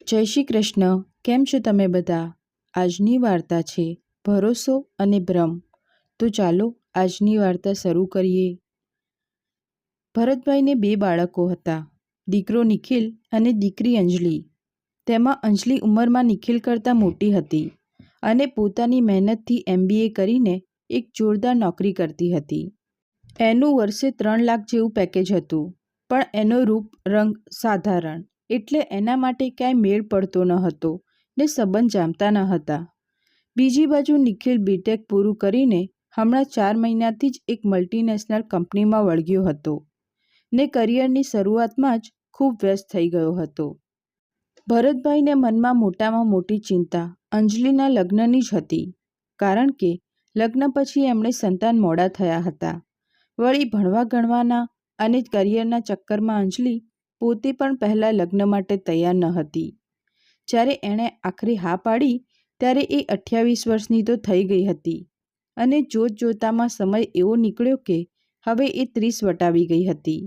જય શ્રી કૃષ્ણ. કેમ છો તમે બધા? આજની વાર્તા છે ભરોસો અને ભ્રમ. તો ચાલો આજની વાર્તા શરૂ કરીએ. ભરતભાઈને 2 બાળકો હતા, દીકરો નિખિલ અને દીકરી અંજલિ. તેમાં અંજલિ ઉંમરમાં નિખિલ કરતાં મોટી હતી અને પોતાની મહેનતથી MBA કરીને એક જોરદાર નોકરી કરતી હતી. એનું વર્ષે 3 લાખ જેવું પેકેજ હતું, પણ એનો રૂપ રંગ સાધારણ, એટલે એના માટે ક્યાંય મેળ પડતો ન હતો ને સંબંધ જામતા ન હતા. બીજી બાજુ નિખિલ BTech પૂરું કરીને હમણાં 4 મહિનાથી જ એક મલ્ટીનેશનલ કંપનીમાં વળગ્યો હતો ને કરિયરની શરૂઆતમાં જ ખૂબ વ્યસ્ત થઈ ગયો હતો. ભરતભાઈને મનમાં મોટામાં મોટી ચિંતા અંજલિના લગ્નની જ હતી, કારણ કે લગ્ન પછી એમણે સંતાન મોડા થયા હતા. વળી ભણવા ગણવાના અને કરિયરના ચક્કરમાં અંજલિ પોતે પણ પહેલાં લગ્ન માટે તૈયાર ન હતી. જ્યારે એણે આખરે હા પાડી ત્યારે એ 28 વર્ષની તો થઈ ગઈ હતી અને જોતજોતામાં સમય એવો નીકળ્યો કે હવે એ 30 વટાવી ગઈ હતી.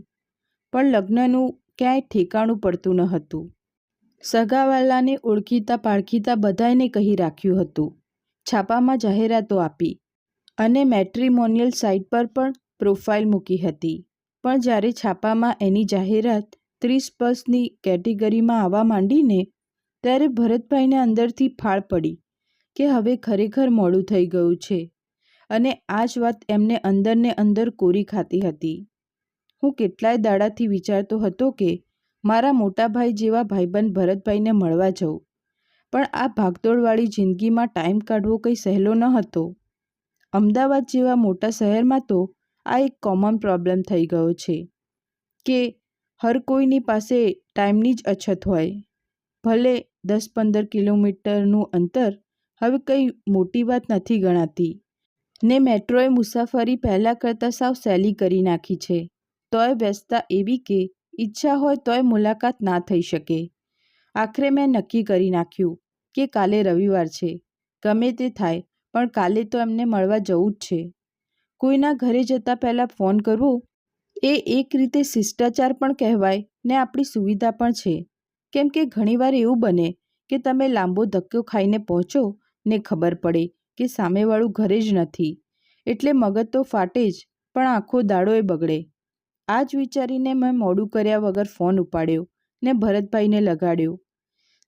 પણ લગ્નનું ક્યાંય ઠેકાણું પડતું ન હતું. સગાવાલાને ઓળખીતા પાળખીતા બધાને કહી રાખ્યું હતું, છાપામાં જાહેરાતો આપી અને મેટ્રિમોનિયલ સાઇટ પર પણ પ્રોફાઇલ મૂકી હતી. પણ જ્યારે છાપામાં એની જાહેરાત 30+ કેટેગરીમાં આવવા માંડીને ત્યારે ભરતભાઈને અંદરથી ફાળ પડી કે હવે ખરેખર મોડું થઈ ગયું છે અને આ જ વાત એમને અંદરને અંદર કોરી ખાતી હતી. હું કેટલાય દાડાથી વિચારતો હતો કે મારા મોટા ભાઈ જેવા ભાઈબંધ ભરતભાઈને મળવા જઉં, પણ આ ભાગદોડવાળી જિંદગીમાં ટાઈમ કાઢવો કંઈ સહેલો ન હતો. અમદાવાદ જેવા મોટા શહેરમાં તો આ એક કોમન પ્રોબ્લેમ થઈ ગયો છે કે હર કોઈની પાસે ટાઈમની જ અછત હોય. ભલે 10-15 કિલોમીટરનું અંતર હવે કંઈ મોટી વાત નથી ગણાતી ને મેટ્રોએ મુસાફરી પહેલાં કરતાં સાવ સહેલી કરી નાખી છે. તોય વ્યસ્તતા એવી કે ઈચ્છા હોય તોય મુલાકાત ના થઈ શકે. આખરે મેં નક્કી કરી નાખ્યું કે કાલે રવિવાર છે, ગમે તે થાય પણ કાલે તો એમને મળવા જવું જ છે. કોઈના ઘરે જતાં પહેલાં ફોન કરવો એ એક રીતે શિષ્ટાચાર પણ કહેવાય ને આપણી સુવિધા પણ છે, કેમ કે ઘણીવાર એવું બને કે તમે લાંબો ધક્કો ખાઈને પહોંચો ને ખબર પડે કે સામેવાળું ઘરે જ નથી, એટલે મગજ તો ફાટે જ પણ આખો દાડોય બગડે. આ જ વિચારીને મેં મોડું કર્યા વગર ફોન ઉપાડ્યો ને ભરતભાઈને લગાડ્યો.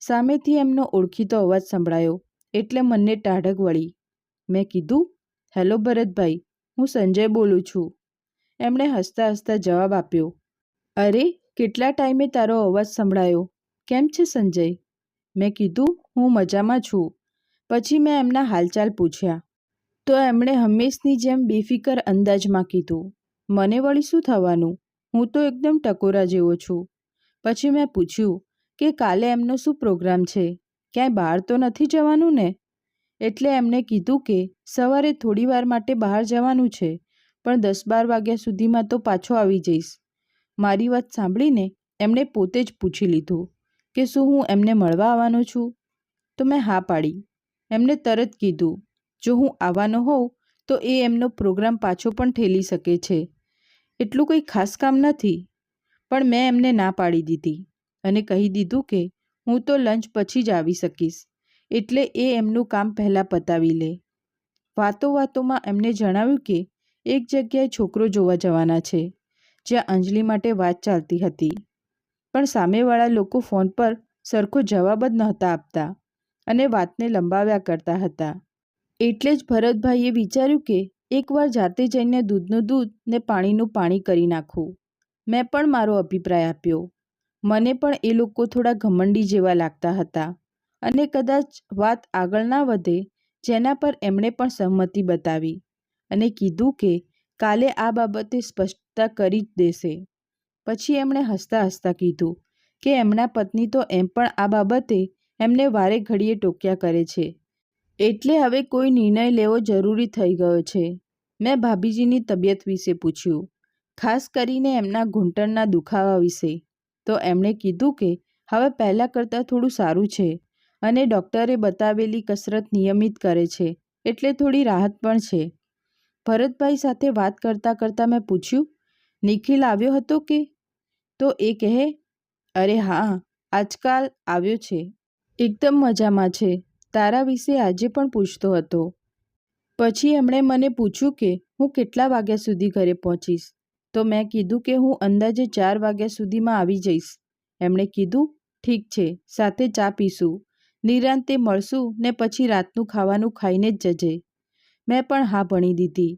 સામેથી એમનો ઓળખીતો અવાજ સંભળાયો એટલે મને ટાઢક વળી. મેં કીધું, હેલો ભરતભાઈ, હું સંજય બોલું છું. એમણે હસતા હસતા જવાબ આપ્યો, અરે કેટલા ટાઈમે તારો અવાજ સંભળાયો. કેમ છે સંજય? મેં કીધું, હું મજામાં છું. પછી મેં એમના હાલચાલ પૂછ્યા તો એમણે હંમેશની જેમ બેફિકર અંદાજમાં કીધું, મને વળી શું થવાનું, હું તો એકદમ ટકોરા જેવો છું. પછી મેં પૂછ્યું કે કાલે એમનો શું પ્રોગ્રામ છે, ક્યાંય બહાર તો નથી જવાનું ને? એટલે એમણે કીધું કે સવારે થોડી વાર માટે બહાર જવાનું છે, પણ 10-12 વાગ્યા સુધીમાં તો પાછો આવી જઈશ. મારી વાત સાંભળીને એમણે પોતે જ પૂછી લીધું કે શું હું એમને મળવા આવવાનો છું? તો મેં હા પાડી. એમને તરત કીધું, જો હું આવવાનો હોઉં તો એ એમનો પ્રોગ્રામ પાછો પણ ઠેલી શકે છે, એટલું કંઈ ખાસ કામ નથી. પણ મેં એમને ના પાડી દીધી અને કહી દીધું કે હું તો લંચ પછી જ આવી શકીશ, એટલે એ એમનું કામ પહેલાં પતાવી લે. વાતોમાં એમને જણાવ્યું કે એક જગ્યાએ છોકરો જોવા જવાના છે, જ્યાં અંજલિ માટે વાત ચાલતી હતી. પણ સામેવાળા લોકો ફોન પર સરખો જવાબ જ નહોતા આપતા અને વાતને લંબાવ્યા કરતા હતા. એટલે જ ભરતભાઈએ વિચાર્યું કે એકવાર જાતે જઈને દૂધનું દૂધ ને પાણીનું પાણી કરી નાખું. મેં પણ મારો અભિપ્રાય આપ્યો. મને પણ એ લોકો થોડા ઘમંડી જેવા લાગતા હતા અને કદાચ વાત આગળ ના વધે જેના પર એમણે પણ સહમતિ બતાવી અને કીધું કે કાલે આ બાબતે સ્પષ્ટતા કરી જ દેશે. પછી એમણે હસતા હસતા કીધું કે એમના પત્ની તો એમ પણ આ બાબતે એમને વારે ઘડીએ ટોક્યા કરે છે, એટલે હવે કોઈ નિર્ણય લેવો જરૂરી થઈ ગયો છે. મેં ભાભીજીની તબિયત વિશે પૂછ્યું, ખાસ કરીને એમના ઘૂંટણના દુખાવા વિશે. તો એમણે કીધું કે હવે પહેલાં કરતાં થોડું સારું છે અને ડૉક્ટરે બતાવેલી કસરત નિયમિત કરે છે, એટલે થોડી રાહત પણ છે. ભરતભાઈ સાથે વાત કરતાં કરતાં મેં પૂછ્યું, નિખિલ આવ્યો હતો કે? તો એ કહે, અરે હા, આજકાલ આવ્યો છે એકદમ મજામાં છે. તારા વિશે આજે પણ પૂછતો હતો. પછી એમણે મને પૂછ્યું કે હું કેટલા વાગ્યા સુધી ઘરે પહોંચીશ. તો મેં કીધું કે હું અંદાજે 4 વાગ્યા સુધીમાં આવી જઈશ. એમણે કીધું, ઠીક છે, સાથે ચા પીશું, નિરાંતે મળશું ને પછી રાતનું ખાવાનું ખાઈને જ જજે. મેં પણ હા ભણી દીધી.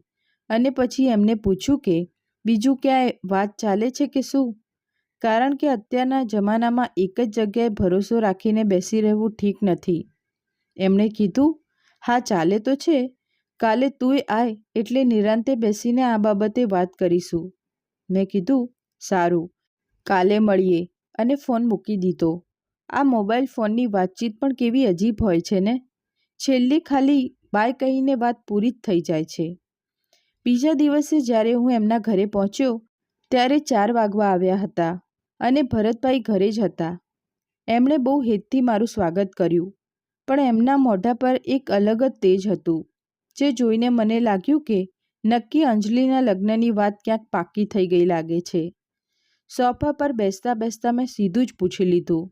અને પછી એમને પૂછ્યું કે બીજું ક્યાંય વાત ચાલે છે કે શું? કારણ કે અત્યારના જમાનામાં એક જ જગ્યાએ ભરોસો રાખીને બેસી રહેવું ઠીક નથી. એમણે કીધું, હા ચાલે તો છે. કાલે તુંય આય એટલે નિરાંતે બેસીને આ બાબતે વાત કરીશું. મેં કીધું, સારું, કાલે મળીએ, અને ફોન મૂકી દીધો. આ મોબાઈલ ફોનની વાતચીત પણ કેવી અજીબ હોય છે ને. છેલ્લે ખાલી બાય કહીને વાત પૂરી જ થઈ જાય છે. બીજા દિવસે જ્યારે હું એમના ઘરે પહોંચ્યો ત્યારે 4 વાગવા આવ્યા હતા અને ભરતભાઈ ઘરે જ હતા. એમણે બહુ હેતથી મારું સ્વાગત કર્યું, પણ એમના મોઢા પર એક અલગ જ તેજ હતું, જે જોઈને મને લાગ્યું કે નક્કી અંજલિના લગ્નની વાત ક્યાંક પાકી થઈ ગઈ લાગે છે. સોફા પર બેસતા બેસતા મેં સીધું જ પૂછી લીધું,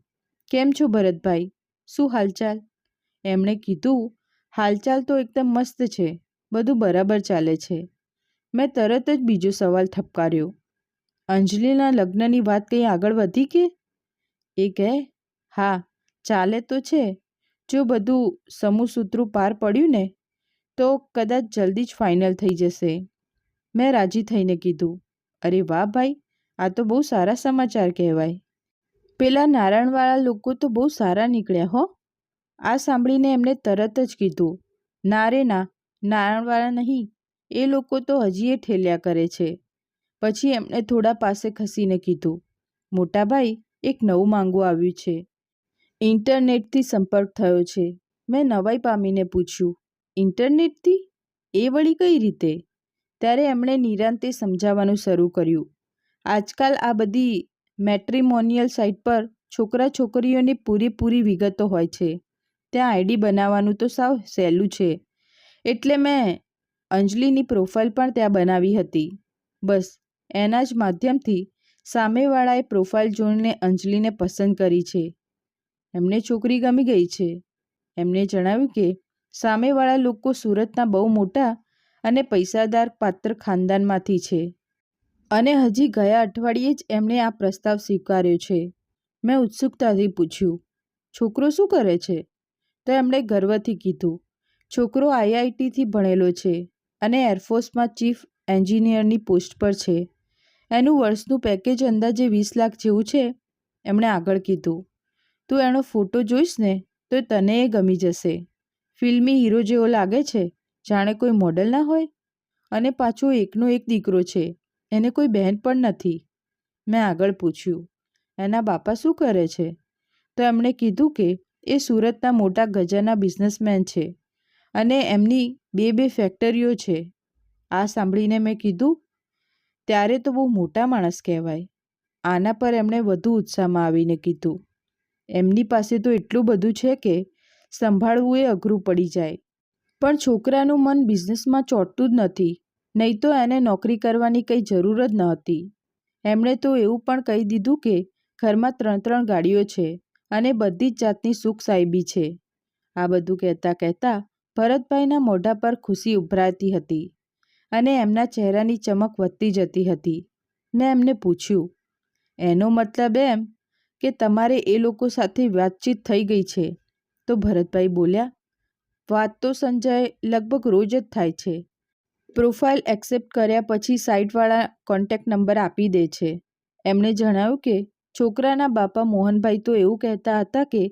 કેમ છો ભરતભાઈ? શું હાલચાલ? એમણે કીધું, હાલચાલ તો એકદમ મસ્ત છે, બધું બરાબર ચાલે છે. મેં તરત જ બીજો સવાલ ઠપકાર્યો, અંજલિના લગ્નની વાત કંઈ આગળ વધી કે? એ કહે, હા, ચાલે તો છે. જો બધું સમૂહસૂત્રું પાર પડ્યું ને તો કદાચ જલ્દી જ ફાઇનલ થઈ જશે. મેં રાજી થઈને કીધું, અરે વાહ ભાઈ, આ તો બહુ સારા સમાચાર કહેવાય. પેલા નારણવાળા લોકો તો બહુ સારા નીકળ્યા હો. આ સાંભળીને એમણે તરત જ કીધું, ના રે ના, નારણવાળા નહીં, એ લોકો તો હજી એ ઠેલ્યા કરે છે. પછી એમણે થોડા પાસે ખસીને કીધું, મોટા ભાઈ, એક નવું માંગવું આવ્યું છે. ઇન્ટરનેટથી સંપર્ક થયો છે. મેં નવાઈ પામીને પૂછ્યું, ઇન્ટરનેટથી? એ વળી કઈ રીતે? ત્યારે એમણે નિરાંતે સમજાવવાનું શરૂ કર્યું. આજકાલ આ બધી મેટ્રિમોનિયલ સાઇટ પર છોકરા છોકરીઓની પૂરેપૂરી વિગતો હોય છે. ત્યાં આઈડી બનાવવાનું તો સાવ સહેલું છે. એટલે મેં અંજલિની પ્રોફાઇલ પણ ત્યાં બનાવી હતી. બસ એના જ માધ્યમથી સામેવાળાએ પ્રોફાઇલ જોઈને અંજલિને પસંદ કરી છે. એમને છોકરી ગમી ગઈ છે. એમણે જણાવ્યું કે સામેવાળા લોકો સુરતના બહુ મોટા અને પૈસાદાર પાત્ર ખાનદાનમાંથી છે અને હજી ગયા અઠવાડિયે જ એમણે આ પ્રસ્તાવ સ્વીકાર્યો છે. મેં ઉત્સુકતાથી પૂછ્યું, છોકરો શું કરે છે? તો એમણે ગર્વથી કીધું, છોકરો IITથી ભણેલો છે અને એરફોર્સમાં ચીફ એન્જિનિયરની પોસ્ટ પર છે. એનું વર્ષનું પેકેજ અંદાજે 20 લાખ જેવું છે. એમણે આગળ કીધું, તું એનો ફોટો જોઈશ ને તો તને એ ગમી જશે. ફિલ્મી હીરો જેવો લાગે છે, જાણે કોઈ મોડલ ના હોય. અને પાછો એકનો એક દીકરો છે, એને કોઈ બહેન પણ નથી. મેં આગળ પૂછ્યું, એના બાપા શું કરે છે? તો એમણે કીધું કે એ સુરતના મોટા ગજાના બિઝનેસમેન છે અને એમની 2 ફેક્ટરીઓ છે. આ સાંભળીને મેં કીધું, ત્યારે તો બહુ મોટા માણસ કહેવાય. આના પર એમણે વધુ ઉત્સાહમાં આવીને કીધું, એમની પાસે તો એટલું બધું છે કે સંભાળવું એ અઘરું પડી જાય. પણ છોકરાનું મન બિઝનેસમાં ચોંટતું જ નથી, નહીં તો એને નોકરી કરવાની કંઈ જરૂર જ ન હતી. એમણે તો એવું પણ કહી દીધું કે ઘરમાં 3 ગાડીઓ છે અને બધી જ જાતની સુખ સાહેબી છે. આ બધું કહેતા કહેતા ભરતભાઈના મોઢા પર ખુશી ઉભરાતી હતી અને એમના ચહેરાની ચમક વધતી જતી હતી. મેં એમને પૂછ્યું, એનો મતલબ એમ કે તમારે એ લોકો સાથે વાતચીત થઈ ગઈ છે? તો ભરતભાઈ બોલ્યા, વાત તો સંજય લગભગ રોજ જ થાય છે. પ્રોફાઇલ એક્સેપ્ટ કર્યા પછી સાઇટવાળા કોન્ટેક્ટ નંબર આપી દે છે. એમણે જણાવ્યું કે છોકરાના બાપા મોહનભાઈ તો એવું કહેતા હતા કે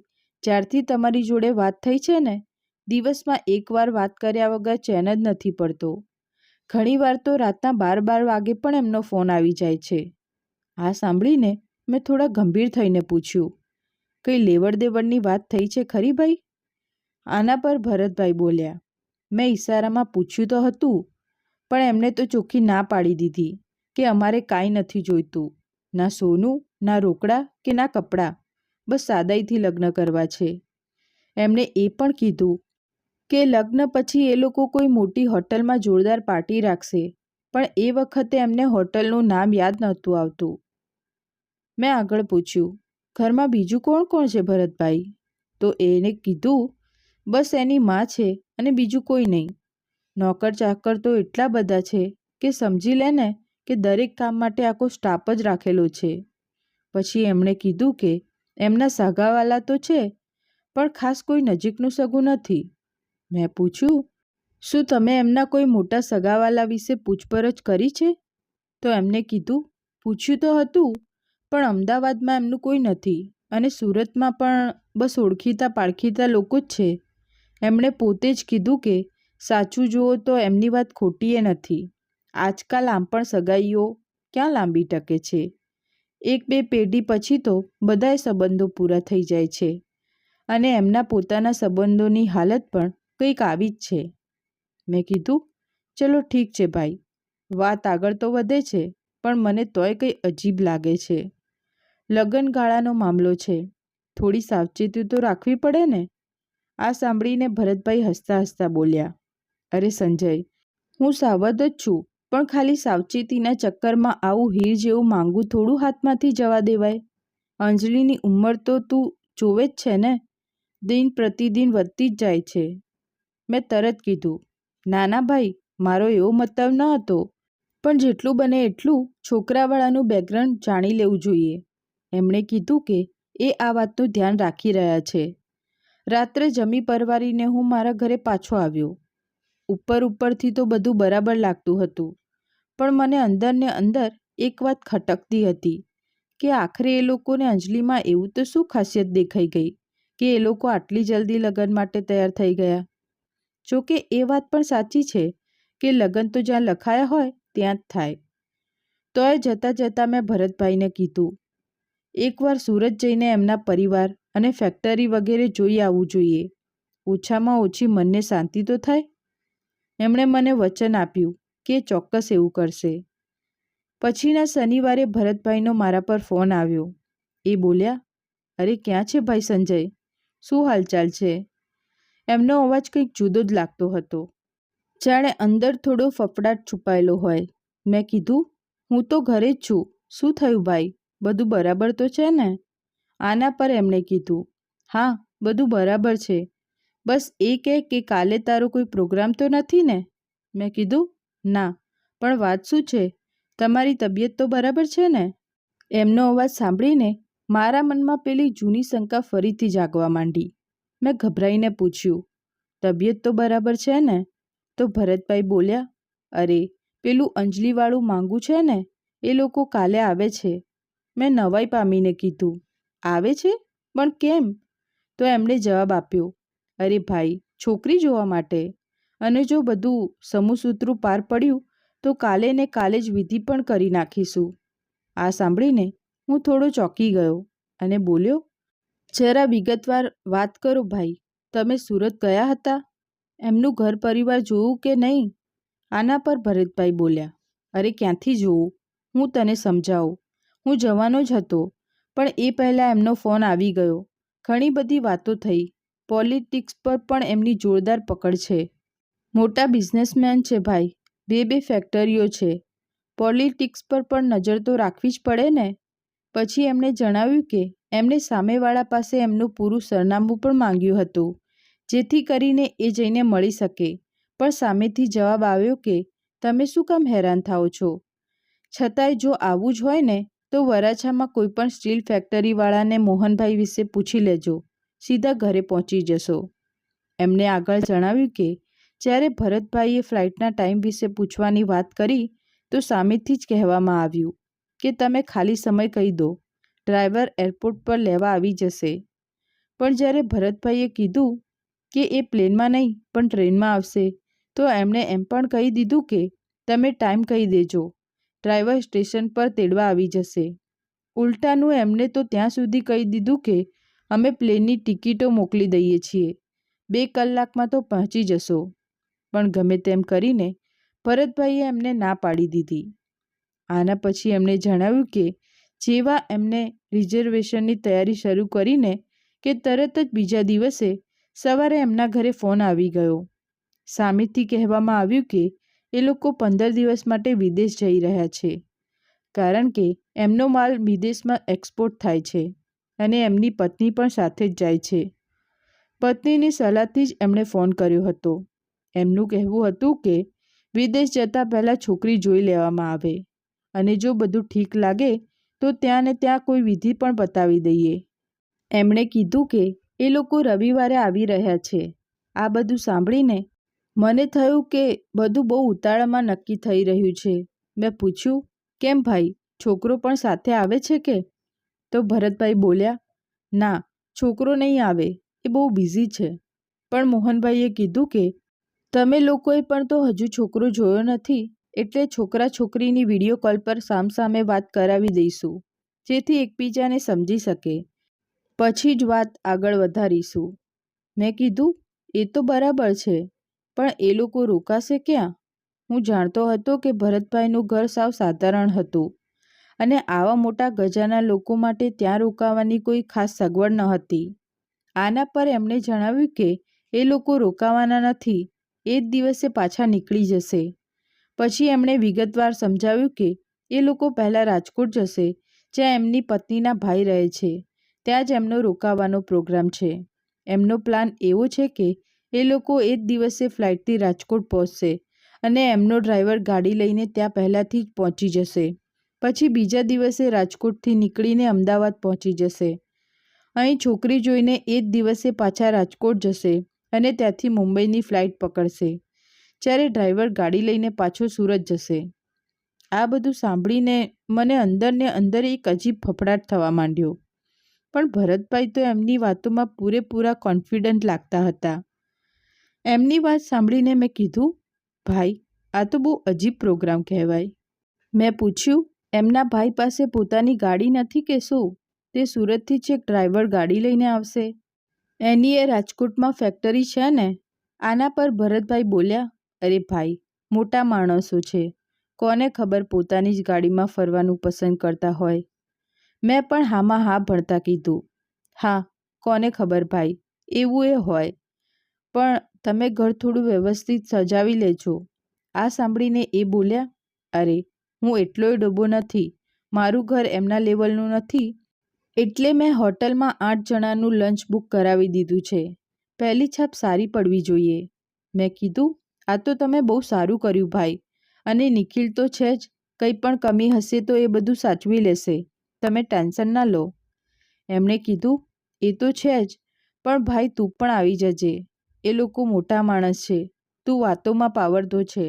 જ્યારથી તમારી જોડે વાત થઈ છે ને, દિવસમાં એકવાર વાત કર્યા વગર ચેન જ નથી પડતો. ઘણીવાર તો રાતના 12 વાગે પણ એમનો ફોન આવી જાય છે. આ સાંભળીને મેં થોડા ગંભીર થઈને પૂછ્યું, કંઈ લેવડ દેવડની વાત થઈ છે ખરી ભાઈ? આના પર ભરતભાઈ બોલ્યા, મેં ઈશારામાં પૂછ્યું તો હતું, પણ એમણે તો ચોખ્ખી ના પાડી દીધી કે અમારે કાંઈ નથી જોઈતું, ના સોનું, ના રોકડા કે ના કપડાં, બસ સાદાઈથી લગ્ન કરવા છે. એમણે એ પણ કીધું કે લગ્ન પછી એ લોકો કોઈ મોટી હોટલમાં જોરદાર પાર્ટી રાખશે, પણ એ વખતે એમને હોટલનું નામ યાદ નહોતું આવતું. મેં આગળ પૂછ્યું, ઘરમાં બીજું કોણ કોણ છે ભરતભાઈ? તો એને કીધું, બસ એની માં છે અને બીજું કોઈ નહીં. નોકર ચાકર તો એટલા બધા છે કે સમજી લે ને કે દરેક કામ માટે આખો સ્ટાફ જ રાખેલો છે. પછી એમણે કીધું કે એમના સગાવાલા તો છે, પણ ખાસ કોઈ નજીકનું સગું નથી. મેં પૂછ્યું, શું તમે એમના કોઈ મોટા સગાવાલા વિશે પૂછપરછ કરી છે? તો એમને કીધું, પૂછ્યું તો હતું, પણ અમદાવાદમાં એમનું કોઈ નથી અને સુરતમાં પણ બસ ઓળખીતા પાળખીતા લોકો જ છે. એમણે પોતે જ કીધું કે સાચું જુઓ તો એમની વાત ખોટી એ નથી. આજકાલ આમ પણ સગાઈઓ ક્યાં લાંબી ટકે છે. 1-2 પેઢી પછી તો બધાય સંબંધો પૂરા થઈ જાય છે અને એમના પોતાના સંબંધોની હાલત પણ કંઈક આવી જ છે. મેં કીધું, ચલો ઠીક છે ભાઈ, વાત આગળ તો વધે છે, પણ મને તોય કંઈ અજીબ લાગે છે. લગ્નગાળાનો મામલો છે, થોડી સાવચેતી તો રાખવી પડે ને. આ સાંભળીને ભરતભાઈ હસતા હસતા બોલ્યા, અરે સંજય, હું સાવધ જ છું, પણ ખાલી સાવચેતીના ચક્કરમાં આવું હીર જેવું માંગું થોડું હાથમાંથી જવા દેવાય. અંજલિની ઉંમર તો તું જોવે જ છે ને, દિન પ્રતિદિન વધતી જ જાય છે. મેં તરત કીધું, નાના ભાઈ, મારો એવો મતલબ ન હતો, પણ જેટલું બને એટલું છોકરાવાળાનું બેકગ્રાઉન્ડ જાણી લેવું જોઈએ. એમણે કીધું કે એ આ વાતનું ધ્યાન રાખી રહ્યા છે. રાત્રે જમી પરવારીને હું મારા ઘરે પાછો આવ્યો. ઉપરથી તો બધું બરાબર લાગતું હતું, પણ મને અંદર ને અંદર એક વાત ખટકતી હતી કે આખરે એ લોકોને અંજલિમાં એવું તો શું ખાસિયત દેખાઈ ગઈ કે એ લોકો આટલી જલ્દી લગ્ન માટે તૈયાર થઈ ગયા. જોકે એ વાત પણ સાચી છે કે લગ્ન તો જ્યાં લખાયા હોય ત્યાં જ થાય. તોય જતાં જતાં મેં ભરતભાઈને કીધું, એકવાર સુરત જઈને એમના પરિવાર અને ફેક્ટરી વગેરે જોઈ આવવું જોઈએ. ઓછામાં ઓછી મનને શાંતિ તો થાય. એમણે મને વચન આપ્યું કે ચોક્કસ એવું કરશે. પછીના શનિવારે ભરતભાઈનો મારા પર ફોન આવ્યો. એ બોલ્યા, અરે ક્યાં છે ભાઈ સંજય, શું હાલચાલ છે? એમનો અવાજ કંઈક જુદો જ લાગતો હતો, જાણે અંદર થોડો ફફડાટ છુપાયેલો હોય. મેં કીધું, હું તો ઘરે જ છું. શું થયું ભાઈ, બધું બરાબર તો છે ને? આના પર એમણે કીધું, હા, બધું બરાબર છે. બસ એ કહે કે કાલે તારો કોઈ પ્રોગ્રામ તો નથી ને? મેં કીધું, ના, પણ વાત શું છે? તમારી તબિયત તો બરાબર છે ને? એમનો અવાજ સાંભળીને મારા મનમાં પેલી જૂની શંકા ફરીથી જાગવા માંડી. મેં ગભરાઈને પૂછ્યું, તબિયત તો બરાબર છે ને? તો ભરતભાઈ બોલ્યા, અરે પેલું અંજલિવાળું માંગું છે ને, એ લોકો કાલે આવે છે. મેં નવાઈ પામીને કીધું, આવે છે? પણ કેમ? તો એમણે જવાબ આપ્યો, અરે ભાઈ, છોકરી જોવા માટે. અને જો બધું સમૂહસૂત્રું પાર પડ્યું તો કાલે ને કાલે જ વિધિ પણ કરી નાખીશું. આ સાંભળીને હું થોડો ચોંકી ગયો અને બોલ્યો, જરા વિગતવાર વાત કરો ભાઈ. તમે સુરત ગયા હતા? એમનું ઘર પરિવાર જોવું કે નહીં? આના પર ભરતભાઈ બોલ્યા, અરે ક્યાંથી જોવું, હું તને સમજાવું. હું જવાનો જ હતો, પણ એ પહેલાં એમનો ફોન આવી ગયો. ઘણી બધી વાતો થઈ. પોલિટિક્સ પર પણ એમની જોરદાર પકડ છે. મોટા બિઝનેસમેન છે ભાઈ, 2 ફેક્ટરીઓ છે. પોલિટિક્સ પર પણ નજર તો રાખવી જ પડે ને. પછી એમણે જણાવ્યું કે એમણે સામેવાળા પાસે એમનું પૂરું સરનામું પણ માંગ્યું હતું, જેથી કરીને એ જઈને મળી શકે. પણ સામેથી જવાબ આવ્યો કે તમે શું કામ હેરાન થાઓ છો? છતાંય જો આવું જ હોય ને તો વરાછામાં કોઈ પણ સ્ટીલ ફેક્ટરીવાળાને મોહનભાઈ વિશે પૂછી લેજો, સીધા ઘરે પહોંચી જશો. એમણે આગળ જણાવ્યું કે જ્યારે ભરતભાઈએ ફ્લાઇટના ટાઈમ વિશે પૂછવાની વાત કરી તો સામેથી જ કહેવામાં આવ્યું કે તમે ખાલી સમય કહી દો, ડ્રાઈવર એરપોર્ટ પર લેવા આવી જશે. પણ જ્યારે ભરતભાઈએ કીધું કે એ પ્લેનમાં નહીં પણ ટ્રેનમાં આવશે, તો એમણે એમ પણ કહી દીધું કે તમે ટાઈમ કહી દેજો, ડ્રાઈવર સ્ટેશન પર તેડવા આવી જશે. ઉલટાનું એમણે તો ત્યાં સુધી કહી દીધું કે અમે પ્લેનની ટિકિટો મોકલી દઈએ છીએ, 2 કલાકમાં તો પહોંચી જશો. પણ ગમે તેમ કરીને ભરતભાઈએ એમને ના પાડી દીધી. આના પછી એમણે જણાવ્યું કે જેવા એમને રિઝર્વેશનની તૈયારી શરૂ કરીને કે તરત જ બીજા દિવસે સવારે એમના ઘરે ફોન આવી ગયો. સામેથી કહેવામાં આવ્યું કે એ લોકો 15 દિવસ માટે વિદેશ જઈ રહ્યા છે, કારણ કે એમનો માલ વિદેશમાં એક્સપોર્ટ થાય છે અને એમની પત્ની પણ સાથે જ જાય છે. પત્નીની સલાહથી જ એમણે ફોન કર્યો હતો. એમનું કહેવું હતું કે વિદેશ જતાં પહેલાં છોકરી જોઈ લેવામાં આવે અને જો બધું ઠીક લાગે તો ત્યાં ને ત્યાં કોઈ વિધિ પણ બતાવી દઈએ. એમણે કીધું કે એ લોકો રવિવારે આવી રહ્યા છે. આ બધું સાંભળીને મને થયું કે બધું બહુ ઉતાળામાં નક્કી થઈ રહ્યું છે. મેં પૂછ્યું, કેમ ભાઈ, છોકરો પણ સાથે આવે છે કે? તો ભરતભાઈ બોલ્યા, ના, છોકરો નહીં આવે, એ બહુ બિઝી છે. પણ મોહનભાઈએ કીધું કે તમે લોકોએ પણ તો હજુ છોકરો જોયો નથી, એટલે છોકરા છોકરીની વિડીયો કોલ પર સામસામે વાત કરાવી દઈશું, જેથી એકબીજાને સમજી શકે. પછી જ વાત આગળ વધારીશું. મેં કીધું, એ તો બરાબર છે, પણ એ લોકો રોકાશે ક્યાં? હું જાણતો હતો કે ભરતભાઈનું ઘર સાવ સાધારણ હતું અને આવા મોટા ગજાના લોકો માટે ત્યાં રોકાવાની કોઈ ખાસ સગવડ ન હતી. આના પર એમણે જણાવ્યું કે એ લોકો રોકાવાના નથી, એ જ દિવસે પાછા નીકળી જશે. પછી એમણે વિગતવાર સમજાવ્યું કે એ લોકો પહેલાં રાજકોટ જશે, જ્યાં એમની પત્નીના ભાઈ રહે છે. ત્યાં જ એમનો રોકાવાનો પ્રોગ્રામ છે. એમનો પ્લાન એવો છે કે એ લોકો એ જ દિવસે ફ્લાઇટથી રાજકોટ પહોંચશે અને એમનો ડ્રાઈવર ગાડી લઈને ત્યાં પહેલાંથી જ પહોંચી જશે. પછી બીજા દિવસે રાજકોટથી નીકળીને અમદાવાદ પહોંચી જશે. અહીં છોકરી જોઈને એ જ દિવસે પાછા રાજકોટ જશે અને ત્યાંથી મુંબઈની ફ્લાઇટ પકડશે, જ્યારે ડ્રાઈવર ગાડી લઈને પાછો સુરત જશે. આ બધું સાંભળીને મને અંદરને અંદર એક અજીબ ફફડાટ થવા માંડ્યો. પણ ભરતભાઈ તો એમની વાતોમાં પૂરેપૂરા કોન્ફિડન્ટ લાગતા હતા. એમની વાત સાંભળીને મેં કીધું, ભાઈ, આ તો બહુ અજીબ પ્રોગ્રામ કહેવાય. મેં પૂછ્યું, એમના ભાઈ પાસે પોતાની ગાડી નથી કે શું? તે સુરતથી છેક ડ્રાઈવર ગાડી લઈને આવશે. એની એ રાજકોટમાં ફેક્ટરી છે ને? આના પર ભરતભાઈ બોલ્યા, અરે ભાઈ, મોટા માણસો છે, કોને ખબર પોતાની જ ગાડીમાં ફરવાનું પસંદ કરતા હોય. મેં પણ હામાં હા ભણતા કીધું, હા, કોને ખબર ભાઈ, એવું એ હોય, પણ તમે ઘર થોડું વ્યવસ્થિત સજાવી લેજો. આ સાંભળીને એ બોલ્યા, અરે, હું એટલોય ડબ્બો નથી, મારું ઘર એમના લેવલનું નથી, એટલે મેં હોટલમાં 8 જણાનું લંચ બુક કરાવી દીધું છે. પહેલી છાપ સારી પડવી જોઈએ. મેં કીધું, આ તો તમે બહુ સારું કર્યું ભાઈ, અને નિખિલ તો છે જ, કંઈ પણ કમી હશે તો એ બધું સાચવી લેશે, તમે ટેન્શન ના લો. એમણે કીધું, એ તો છે જ, પણ ભાઈ તું પણ આવી જજે, એ લોકો મોટા માણસ છે, તું વાતોમાં પાવરધો છે,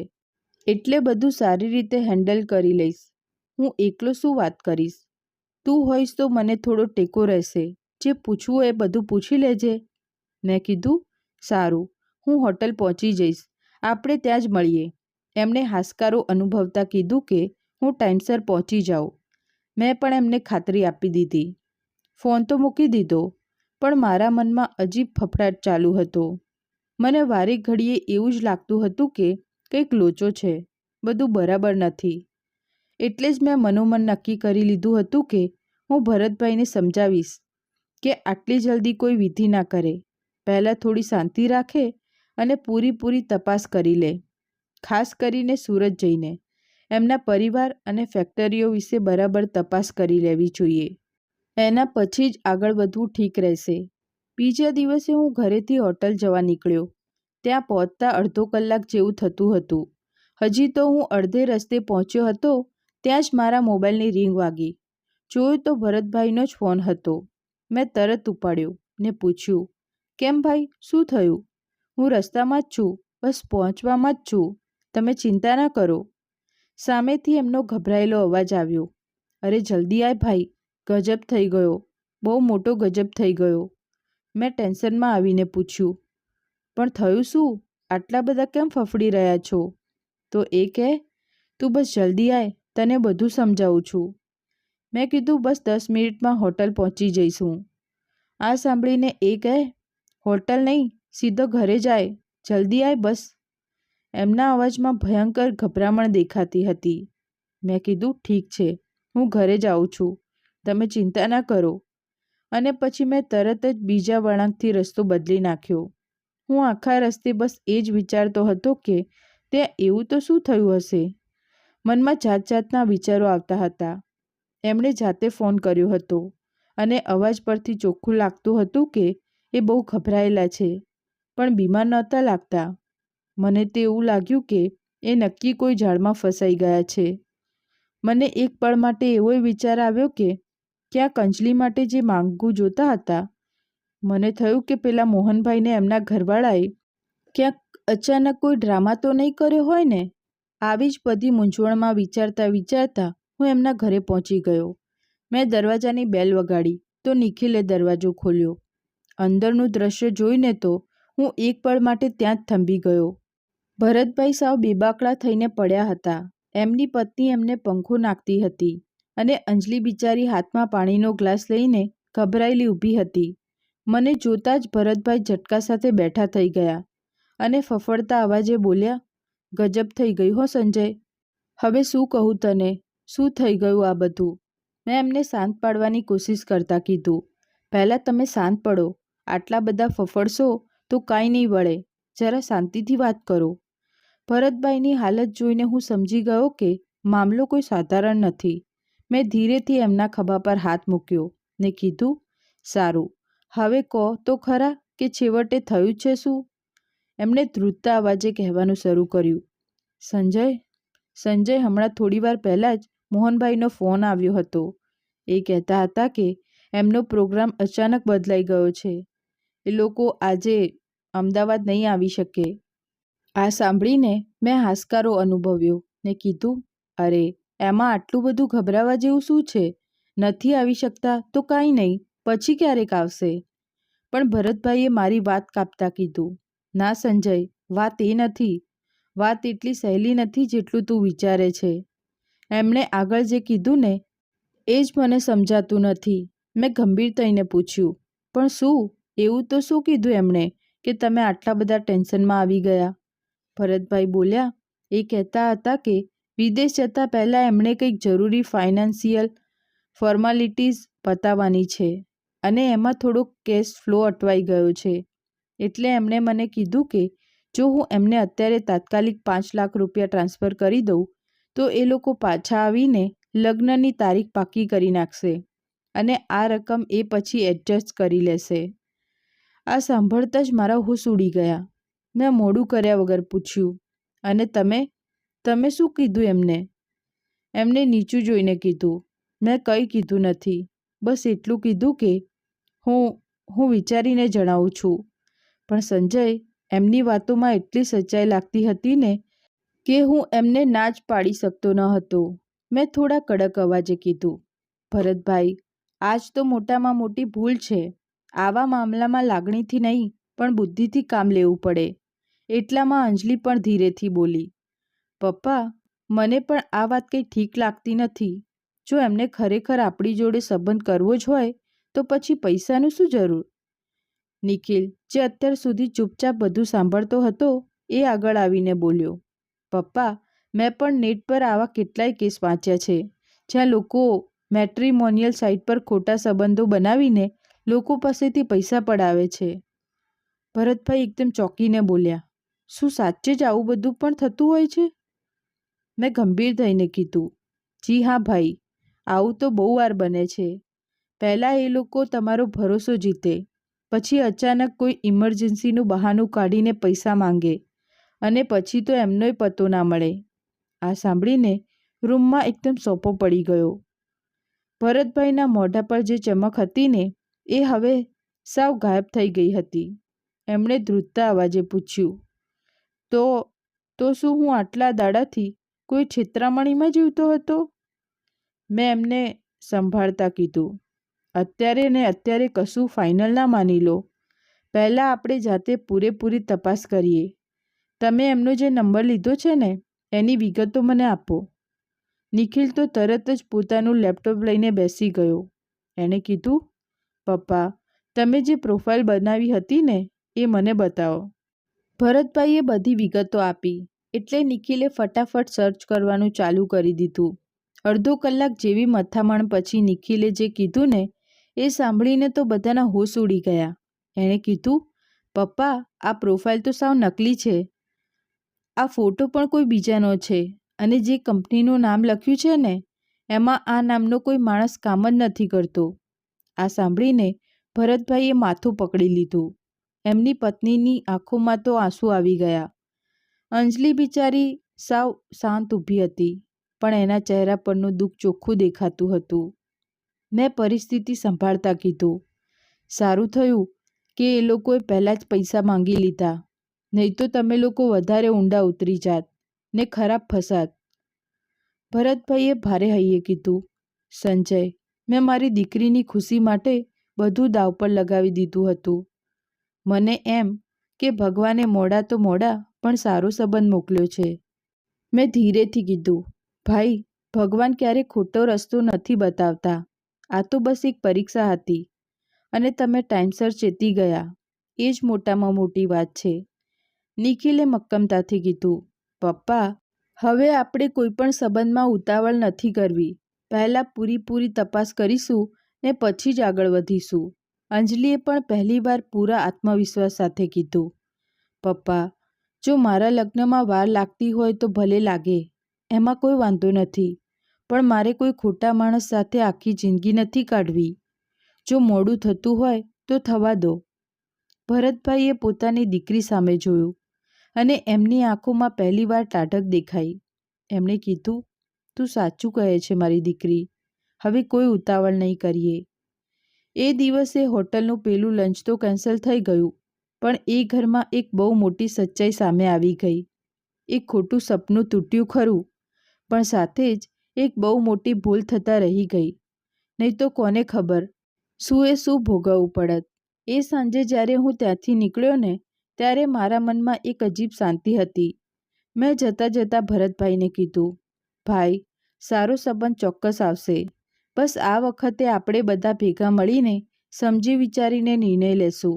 એટલે બધું સારી રીતે હેન્ડલ કરી લઈશ. હું એકલો શું વાત કરીશ? તું હોઈશ તો મને થોડો ટેકો રહેશે. જે પૂછવું એ બધું પૂછી લેજે. મેં કીધું, સારું, હું હોટલ પહોંચી જઈશ, આપણે ત્યાં જ મળીએ. એમણે હાશકારો અનુભવતા કીધું કે હું ટાઈમસર પહોંચી જાઉં. મેં પણ એમને ખાતરી આપી દીધી. ફોન તો મૂકી દીધો, પણ મારા મનમાં અજીબ ફફડાટ ચાલુ હતો. મને વારે ઘડીએ એવું જ લાગતું હતું કે કંઈક લોચો છે, બધું બરાબર નથી. એટલે જ મેં મનોમન નક્કી કરી લીધું હતું કે હું ભરતભાઈને સમજાવીશ કે આટલી જલ્દી કોઈ વિધિ ના કરે, પહેલાં થોડી શાંતિ રાખે અને પૂરી તપાસ કરી લે. ખાસ કરીને સુરત જઈને એમના પરિવાર અને ફેક્ટરીઓ વિશે બરાબર તપાસ કરી લેવી જોઈએ. એના પછી જ આગળ વધવું ઠીક રહેશે. બીજા દિવસે હું ઘરેથી હોટલ જવા નીકળ્યો. ત્યાં પહોંચતા અડધો કલાક જેવું થતું હતું. હજી તો હું અડધે રસ્તે પહોંચ્યો હતો ત્યાં જ મારા મોબાઈલની રિંગ વાગી. જોયું તો ભરતભાઈનો જ ફોન હતો. મેં તરત ઉપાડ્યો ને પૂછ્યું, કેમ ભાઈ, શું થયું? હું રસ્તામાં જ છું, બસ પહોંચવામાં જ છું, તમે ચિંતા ના કરો. સામેથી એમનો ગભરાયેલો અવાજ આવ્યો, અરે જલ્દી આય ભાઈ, ગજબ થઈ ગયો, બહુ મોટો ગજબ થઈ ગયો. મેં ટેન્શનમાં આવીને પૂછ્યું, પણ થયું શું? આટલા બધા કેમ ફફડી રહ્યા છો? તો એ કહે, તું બસ જલ્દી આય, તને બધું સમજાવું છું. મેં કીધું, બસ 10 મિનિટમાં હોટલ પહોંચી જઈશું. આ સાંભળીને એ કહે, હોટલ નહીં, સીધો ઘરે જાય, જલ્દી આય બસ. એમના અવાજમાં ભયંકર ગભરામણ દેખાતી હતી. મેં કીધું, ઠીક છે, હું ઘરે જાઉં છું, તમે ચિંતા ના કરો. અને પછી મેં તરત જ બીજા વળાંકથી રસ્તો બદલી નાખ્યો. હું આખા રસ્તે બસ એ જ વિચારતો હતો કે ત્યાં એવું તો શું થયું હશે. મનમાં જાતના વિચારો આવતા હતા. એમણે જાતે ફોન કર્યો હતો અને અવાજ પરથી ચોખ્ખું લાગતું હતું કે એ બહુ ગભરાયેલા છે, પણ બીમાર નહોતા લાગતા. મને તો એવું લાગ્યું કે એ નક્કી કોઈ જાળમાં ફસાઈ ગયા છે. મને એક પળ માટે એવો વિચાર આવ્યો કે ક્યાંક અંજલિ માટે જે માંગવું જોતા હતા. મને થયું કે પેલા મોહનભાઈને એમના ઘરવાળાએ ક્યાંક અચાનક કોઈ ડ્રામા તો નહીં કર્યો હોય ને. આવી જ બધી મૂંઝવણમાં વિચારતા હું એમના ઘરે પહોંચી ગયો. મેં દરવાજાની બેલ વગાડી તો નિખિલે દરવાજો ખોલ્યો. અંદરનું દ્રશ્ય જોઈને તો હું એક પળ માટે ત્યાં જ થંભી ગયો. ભરતભાઈ સાવ બેબાકળા થઈને પડ્યા હતા. એમની પત્ની એમને પંખો નાખતી હતી અને અંજલિ બિચારી હાથમાં પાણીનો ગ્લાસ લઈને ગભરાયેલી ઊભી હતી. મને જોતાં જ ભરતભાઈ ઝટકા સાથે બેઠા થઈ ગયા અને ફફડતા અવાજે બોલ્યા, ગજબ થઈ ગઈ હો સંજય. હવે શું કહું તને? શું થઈ ગયું આ બધું? મેં એમને શાંત પાડવાની કોશિશ કરતા કીધું, પહેલાં તમે શાંત પડો. આટલા બધા ફફડશો તો કાંઈ નહીં વળે. જરા શાંતિથી વાત કરો. ભરતભાઈની હાલત જોઈને હું સમજી ગયો કે મામલો કોઈ સાધારણ નથી. મેં ધીરેથી એમના ખભા પર હાથ મૂક્યો ને કીધું, સારું, હવે કહો તો ખરા કે છેવટે થયું છે શું? એમણે ધ્રુજતા અવાજે કહેવાનું શરૂ કર્યું, સંજય, હમણાં થોડીવાર પહેલાં જ મોહનભાઈનો ફોન આવ્યો હતો. એ કહેતા હતા કે એમનો પ્રોગ્રામ અચાનક બદલાઈ ગયો છે. એ લોકો આજે અમદાવાદ નહીં આવી શકે. આ સાંભળીને મેં હાશકારો અનુભવ્યો ને કીધું, અરે એમાં આટલું બધું ગભરાવા જેવું શું છે? નથી આવી શકતા તો કાંઈ નહીં, પછી ક્યારેક આવશે. પણ ભરતભાઈએ મારી વાત કાપતા કીધું, ના સંજય, વાત એ નથી. વાત એટલી સહેલી નથી જેટલું તું વિચારે છે. એમણે આગળ જે કીધું ને એ જ મને સમજાતું નથી. મેં ગંભીર થઈને પૂછ્યું, પણ શું? એવું તો શું કીધું એમણે કે તમે આટલા બધા ટેન્શનમાં આવી ગયા? ભરતભાઈ બોલ્યા, એ કહેતા હતા કે વિદેશ જતાં પહેલાં એમણે કંઈક જરૂરી ફાઇનાન્સિયલ ફોર્માલિટીઝ પતાવવાની છે અને એમાં થોડોક કેશ ફ્લો અટવાઈ ગયો છે. એટલે એમણે મને કીધું કે જો હું એમને અત્યારે તાત્કાલિક 5 લાખ રૂપિયા ટ્રાન્સફર કરી દઉં તો એ લોકો પાછા આવીને લગ્નની તારીખ પાકી કરી નાખશે અને આ રકમ એ પછી એડજસ્ટ કરી લેશે. આ સાંભળતા જ મારા હોશ ઉડી ગયા. મેં મોડું કર્યા વગર પૂછ્યું, અને તમે શું કીધું એમને? એમને નીચું જોઈને કીધું, મેં કંઈ કીધું નથી. બસ એટલું કીધું કે હું વિચારીને જણાવું છું. પણ સંજય, એમની વાતોમાં એટલી સચ્ચાઈ લાગતી હતી ને કે હું એમને ના જ પાડી શકતો ન હતો. મેં થોડા કડક અવાજે કીધું, ભરતભાઈ, આ જ તો મોટામાં મોટી ભૂલ છે. આવા મામલામાં લાગણીથી નહીં પણ બુદ્ધિથી કામ લેવું પડે. એટલામાં અંજલિ પણ ધીરેથી બોલી, પપ્પા, મને પણ આ વાત કંઈ ઠીક લાગતી નથી. જો એમને ખરેખર આપણી જોડે સંબંધ કરવો જ હોય તો પછી પૈસાનું શું જરૂર? નિખિલ, જે અત્યાર સુધી ચૂપચાપ બધું સાંભળતો હતો, એ આગળ આવીને બોલ્યો, પપ્પા, મેં પણ નેટ પર આવા કેટલાય કેસ વાંચ્યા છે જ્યાં લોકો મેટ્રિમોનિયલ સાઇટ પર ખોટા સંબંધો બનાવીને લોકો પાસેથી પૈસા પડાવે છે. ભરતભાઈ એકદમ ચોંકીને બોલ્યા, શું સાચે જ આવું બધું પણ થતું હોય છે? મેં ગંભીર થઈને કીધું, જી હા ભાઈ, આવું તો બહુ વાર બને છે. પહેલાં એ લોકો તમારો ભરોસો જીતે, પછી અચાનક કોઈ ઇમરજન્સીનું બહાનું કાઢીને પૈસા માંગે અને પછી તો એમનોય પત્તો ના મળે. આ સાંભળીને રૂમમાં એકદમ સોપો પડી ગયો. ભરતભાઈના મોઢા પર જે ચમક હતી ને એ હવે સાવ ગાયબ થઈ ગઈ હતી. એમણે ધ્રુજતા અવાજે પૂછ્યું, તો શું હું આટલા દાડાથી કોઈ છેતરામણીમાં જીવતો હતો? મેં એમને સંભાળતા કીધું, અત્યારે કશું ફાઇનલ ના માની લો. પહેલાં આપણે જાતે પૂરેપૂરી તપાસ કરીએ. તમે એમનો જે નંબર લીધો છે ને એની વિગતો મને આપો. નિખિલ તો તરત જ પોતાનું લેપટોપ લઈને બેસી ગયો. એણે કીધું, પપ્પા, તમે જે પ્રોફાઇલ બનાવી હતી ને એ મને બતાવો. ભરતભાઈએ બધી વિગતો આપી એટલે નિખિલે ફટાફટ સર્ચ કરવાનું ચાલુ કરી દીધું. અડધો કલાક જેવી મથામણ પછી નિખિલે જે કીધું ને એ સાંભળીને તો બધાના હોશ ઉડી ગયા. એણે કીધું, પપ્પા, આ પ્રોફાઇલ તો સાવ નકલી છે. આ ફોટો પણ કોઈ બીજાનો છે અને જે કંપનીનું નામ લખ્યું છે ને એમાં આ નામનો કોઈ માણસ કામ જ નથી કરતો. આ સાંભળીને ભરતભાઈએ માથું પકડી લીધું. એમની પત્નીની આંખોમાં તો આંસુ આવી ગયા. અંજલિ બિચારી સાવ શાંત ઊભી હતી, પણ એના ચહેરા પરનું દુઃખ ચોખ્ખું દેખાતું હતું. મેં પરિસ્થિતિ સંભાળતા કીધું, સારું થયું કે એ લોકોએ પહેલાં જ પૈસા માંગી લીધા, નહીં તો તમે લોકો વધારે ઊંડા ઉતરી જાત ને ખરાબ ફસાત. ભરતભાઈએ ભારે હૈયે કીધું, સંજય, મેં મારી દીકરીની ખુશી માટે બધું દાવ પર લગાવી દીધું હતું. મને એમ કે ભગવાને મોડા તો મોડા પણ સારો સંબંધ મોકલ્યો છે. મેં ધીરેથી કીધું, ભાઈ, ભગવાન ક્યારેય ખોટો રસ્તો નથી બતાવતા. આ તો બસ એક પરીક્ષા હતી અને તમે ટાઈમસર ચેતી ગયા, એ જ મોટામાં મોટી વાત છે. નિખિલે મક્કમતાથી કીધું, પપ્પા, હવે આપણે કોઈ પણ સંબંધમાં ઉતાવળ નથી કરવી. પહેલાં પૂરી તપાસ કરીશું ને પછી જ આગળ વધીશું. અંજલિએ પણ પહેલીવાર પૂરા આત્મવિશ્વાસ સાથે કીધું, પપ્પા, જો મારા લગ્નમાં વાર લાગતી હોય તો ભલે લાગે, એમાં કોઈ વાંધો નથી, પણ મારે કોઈ ખોટા માણસ સાથે આખી જિંદગી નથી કાઢવી. જો મોડું થતું હોય તો થવા દો. ભરતભાઈએ પોતાની દીકરી સામે જોયું અને એમની આંખોમાં પહેલીવાર ટાઢક દેખાઈ. એમણે કીધું, તું સાચું કહે છે મારી દીકરી, હવે કોઈ ઉતાવળ નહીં કરીએ. એ દિવસે હોટલનું પેલું લંચ તો કેન્સલ થઈ ગયું, પણ એ ઘરમાં એક બહુ મોટી સચ્ચાઈ સામે આવી ગઈ. એક ખોટું સપનું તૂટ્યું ખરું, પણ સાથે જ એક બહુ મોટી ભૂલ થતાં રહી ગઈ. નહીં તો કોને ખબર શું ભોગવવું પડત. એ સાંજે જ્યારે હું ત્યાંથી નીકળ્યો ને, ત્યારે મારા મનમાં એક અજીબ શાંતિ હતી. મેં જતાં જતાં ભરતભાઈને કીધું, ભાઈ, સારો સંબંધ ચોક્કસ આવશે. બસ આ વખતે આપણે બધા ભેગા મળીને સમજી વિચારીને નિર્ણય લેશું.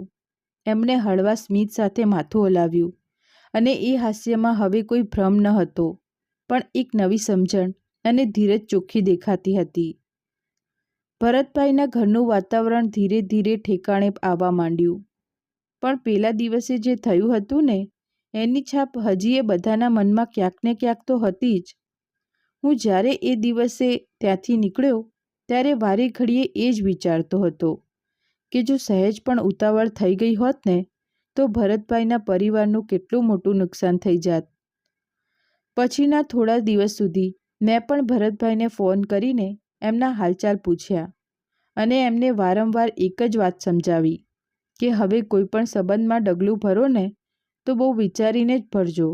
એમણે હળવા સ્મિત સાથે માથું હલાવ્યું અને એ હાસ્યમાં હવે કોઈ ભ્રમ ન હતો, પણ એક નવી સમજણ અને ધીરજ ચોખ્ખી દેખાતી હતી. ભરતભાઈના ઘરનું વાતાવરણ ધીરે ધીરે ઠેકાણે આવવા માંડ્યું, પણ પેલા દિવસે જે થયું હતું ને, એની છાપ હજી એ બધાના મનમાં ક્યાંક ને ક્યાંક તો હતી જ. હું જ્યારે એ દિવસે ત્યાંથી નીકળ્યો ત્યારે વારે ઘડીએ એ જ વિચારતો હતો કે જો સહેજ પણ ઉતાવળ થઈ ગઈ હોત ને, તો ભરતભાઈના પરિવારનું કેટલું મોટું નુકસાન થઈ જાત. પછીના થોડા દિવસ સુધી મેં પણ ભરતભાઈને ફોન કરીને એમના હાલચાલ પૂછ્યા અને એમને વારંવાર એક જ વાત સમજાવી કે હવે કોઈ પણ સંબંધમાં ડગલું ભરો ને તો બહુ વિચારીને જ ભરજો.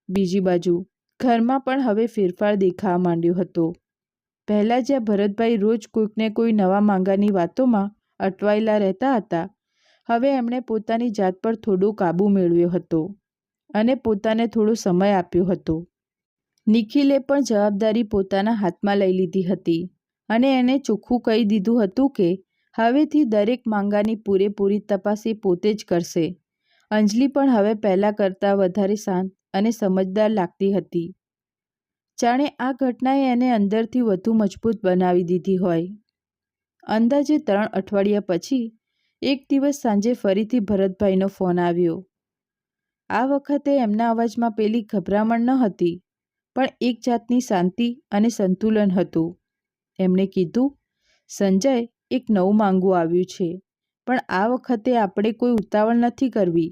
બીજી બાજુ ઘરમાં પણ હવે ફેરફાર દેખાવા માંડ્યો હતો. પહેલાં જ્યાં ભરતભાઈ રોજ કોઈકને કોઈ નવા માંગાની વાતોમાં અટવાયેલા રહેતા હતા, હવે એમણે પોતાની જાત પર થોડો કાબૂ મેળવ્યો હતો અને પોતાને થોડો સમય આપ્યો હતો. નિખિલે પણ જવાબદારી પોતાના હાથમાં લઈ લીધી હતી અને એણે ચોખ્ખું કહી દીધું હતું કે હવેથી દરેક માંગાની પૂરેપૂરી તપાસ એ પોતે જ કરશે. અંજલિ પણ હવે પહેલાં કરતાં વધારે શાંત અને સમજદાર લાગતી હતી. જાણે આ ઘટનાએ એને અંદરથી વધુ મજબૂત બનાવી દીધી હોય. અંદાજે 3 અઠવાડિયા પછી એક દિવસ સાંજે ફરીથી ભરતભાઈનો ફોન આવ્યો. આ વખતે એમના અવાજમાં પેલી ગભરામણ ન હતી, પણ એક જાતની શાંતિ અને સંતુલન હતું. એમણે કીધું, સંજય, એક નવું માંગવું આવ્યું છે, પણ આ વખતે આપણે કોઈ ઉતાવળ નથી કરવી.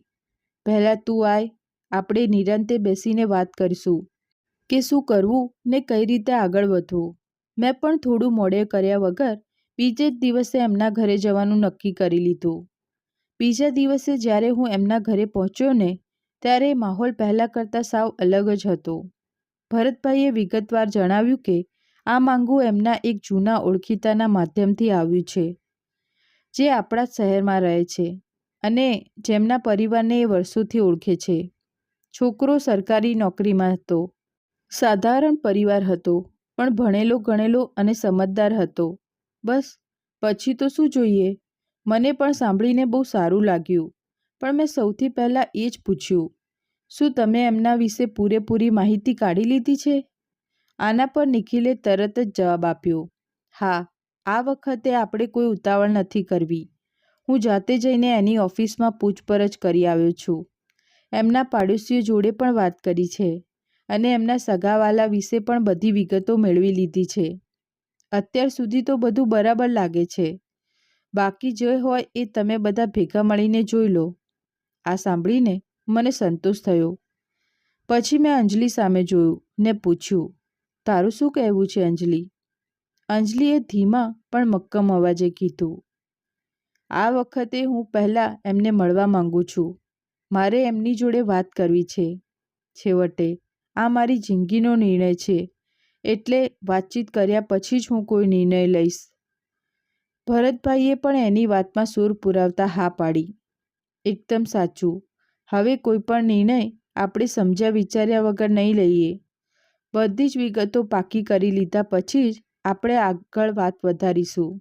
પહેલાં તું આય, આપણે નિરાંતે બેસીને વાત કરીશું કે શું કરવું ને કઈ રીતે આગળ વધવું. મેં પણ થોડું મોડે કર્યા વગર બીજે જ દિવસે એમના ઘરે જવાનું નક્કી કરી લીધું. બીજા દિવસે જ્યારે હું એમના ઘરે પહોંચ્યો ને, ત્યારે માહોલ પહેલાં કરતાં સાવ અલગ જ હતો. ભરતભાઈએ વિગતવાર જણાવ્યું કે આ માંગવું એમના એક જૂના ઓળખીતાના માધ્યમથી આવ્યું છે, જે આપણા જ શહેરમાં રહે છે અને જેમના પરિવારને એ વર્ષોથી ઓળખે છે. છોકરો સરકારી નોકરીમાં હતો. સાધારણ પરિવાર હતો, પણ ભણેલો ગણેલો અને સમજદાર હતો. બસ, પછી તો શું જોઈએ. મને પણ સાંભળીને બહુ સારું લાગ્યું, પણ મેં સૌથી પહેલાં એ જ પૂછ્યું, શું તમે એમના વિશે પૂરેપૂરી માહિતી કાઢી લીધી છે? આના પર નિખિલે તરત જ જવાબ આપ્યો, હા, આ વખતે આપણે કોઈ ઉતાવળ નથી કરવી. હું જાતે જઈને એની ઓફિસમાં પૂછપરછ કરી આવ્યો છું. એમના પાડોશીઓ જોડે પણ વાત કરી છે અને એમના સગાવાલા વિશે પણ બધી વિગતો મેળવી લીધી છે. અત્યાર સુધી તો બધું બરાબર લાગે છે. બાકી જે હોય એ તમે બધા ભેગા મળીને જોઈ લો. આ સાંભળીને મને સંતોષ થયો. પછી મેં અંજલિ સામે જોયું ને પૂછ્યું, તારું શું કહેવું છે અંજલિ? અંજલિએ ધીમા પણ મક્કમ અવાજે કીધું, આ વખતે હું પહેલાં એમને મળવા માંગુ છું. મારે એમની જોડે વાત કરવી છે. છેવટે આ મારી જિંદગીનો નિર્ણય છે, એટલે વાતચીત કર્યા પછી જ હું કોઈ નિર્ણય લઈશ. ભરતભાઈએ પણ એની વાતમાં સૂર પુરાવતા હા પાડી. એકદમ સાચું. હવે કોઈ પણ નિર્ણય આપણે સમજ્યા વિચાર્યા વગર નહીં લઈએ. બધી જ વિગતો પાકી કરી લીધા પછી જ આપણે આગળ વાત વધારીશું.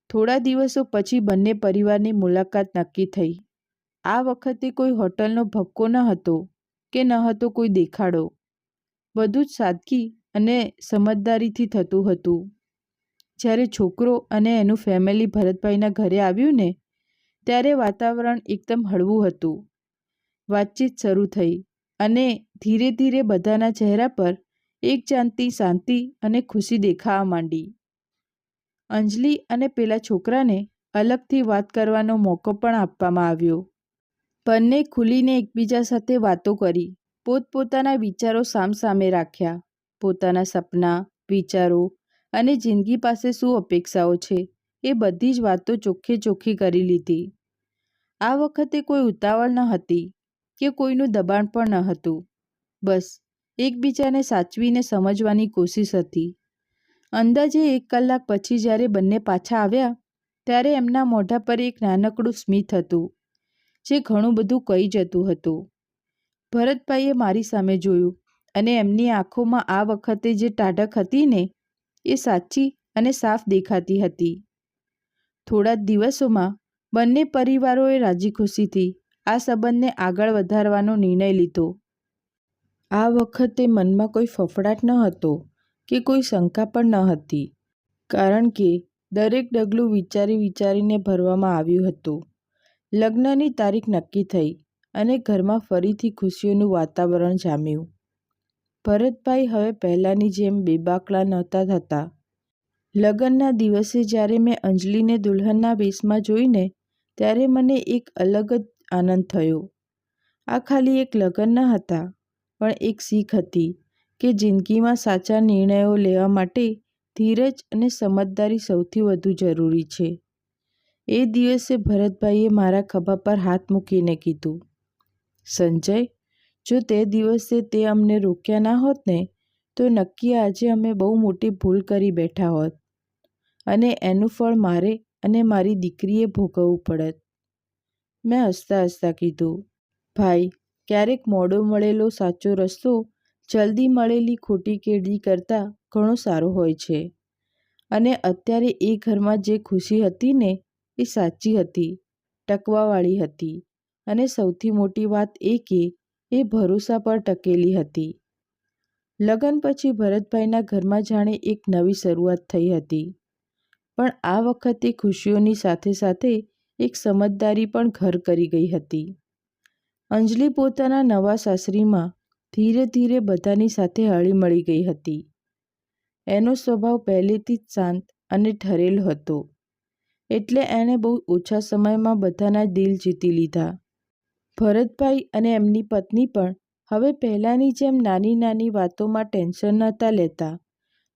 થોડા દિવસો પછી બંને પરિવારની મુલાકાત નક્કી થઈ. આ વખતે કોઈ હોટલનો ભપકો ન હતો કે ન હતો કોઈ દેખાડો. બધું જ સાદગી અને સમજદારીથી થતું હતું. જ્યારે છોકરો અને એનું ફેમિલી ભરતભાઈના ઘરે આવ્યું ને, ત્યારે વાતાવરણ એકદમ હળવું હતું. વાતચીત શરૂ થઈ અને ધીરે ધીરે બધાના ચહેરા પર એક જાતની શાંતિ અને ખુશી દેખાવા માંડી. અંજલિ અને પેલા છોકરાને અલગથી વાત કરવાનો મોકો પણ આપવામાં આવ્યો. બંને ખુલીને એકબીજા સાથે વાતો કરી, પોતપોતાના વિચારો સામસામે રાખ્યા. પોતાના સપના, વિચારો અને જિંદગી પાસે શું અપેક્ષાઓ છે એ બધી જ વાતો ચોખ્ખે ચોખ્ખી કરી લીધી. આ વખતે કોઈ ઉતાવળ ન હતી કે કોઈનું દબાણ પણ ન હતું. બસ એકબીજાને સાચવીને સમજવાની કોશિશ હતી. અંદાજે 1 કલાક પછી જ્યારે બંને પાછા આવ્યા, ત્યારે એમના મોઢા પર એક નાનકડું સ્મિત હતું, જે ઘણું બધું કહી જતું હતું. ભરતભાઈએ મારી સામે જોયું અને એમની આંખોમાં આ વખતે જે ટાઢક હતી ને, એ સાચી અને સાફ દેખાતી હતી. થોડા જ દિવસોમાં બંને પરિવારોએ રાજીખુશીથી આ સંબંધને આગળ વધારવાનો નિર્ણય લીધો. આ વખતે મનમાં કોઈ ફફડાટ ન હતો કે કોઈ શંકા પણ ન હતી, કારણ કે દરેક ડગલું વિચારી વિચારીને ભરવામાં આવ્યું હતું. લગ્નની તારીખ નક્કી થઈ અને ઘરમાં ફરીથી ખુશીઓનું વાતાવરણ જામ્યું. ભરતભાઈ હવે પહેલાંની જેમ બેબાકળા નહોતા થતા. લગ્નના દિવસે જ્યારે મેં અંજલિને દુલ્હનના વેશમાં જોઈને, ત્યારે મને એક અલગ જ આનંદ થયો. આ ખાલી એક લગ્ન ન હતા, પણ એક શીખ હતી કે જિંદગીમાં સાચા નિર્ણયો લેવા માટે ધીરજ અને સમજદારી સૌથી વધુ જરૂરી છે. એ દિવસે ભરતભાઈએ મારા ખભા પર હાથ મૂકીને કીધું, સંજય, જો તે દિવસે તે અમને રોક્યા ના હોત ને, તો નક્કી આજે અમે બહુ મોટી ભૂલ કરી બેઠા હોત અને એનું ફળ મારે અને મારી દીકરીએ ભોગવવું પડત. મેં હસતા હસતા કીધું, ભાઈ, ક્યારેક મોડો મળેલો સાચો રસ્તો જલ્દી મળેલી ખોટી કેળવી કરતાં ઘણો સારો હોય છે. અને અત્યારે એ ઘરમાં જે ખુશી હતી ને, એ સાચી હતી, ટકવાવાળી હતી, અને સૌથી મોટી વાત એ કે એ ભરોસા પર ટકેલી હતી. લગ્ન પછી ભરતભાઈના ઘરમાં જાણે એક નવી શરૂઆત થઈ હતી. પણ આ વખતે ખુશીઓની સાથે સાથે એક સમજદારી પણ ઘર કરી ગઈ હતી. અંજલિ પોતાના નવા સાસરીમાં ધીરે ધીરે બધાની સાથે હળીમળી ગઈ હતી. એનો સ્વભાવ પહેલેથી જ શાંત અને ઠરેલ હતો, એટલે એણે બહુ ઓછા સમયમાં બધાના દિલ જીતી લીધા. ભરતભાઈ અને એમની પત્ની પણ હવે પહેલાંની જેમ નાની નાની વાતોમાં ટેન્શન નહોતા લેતા,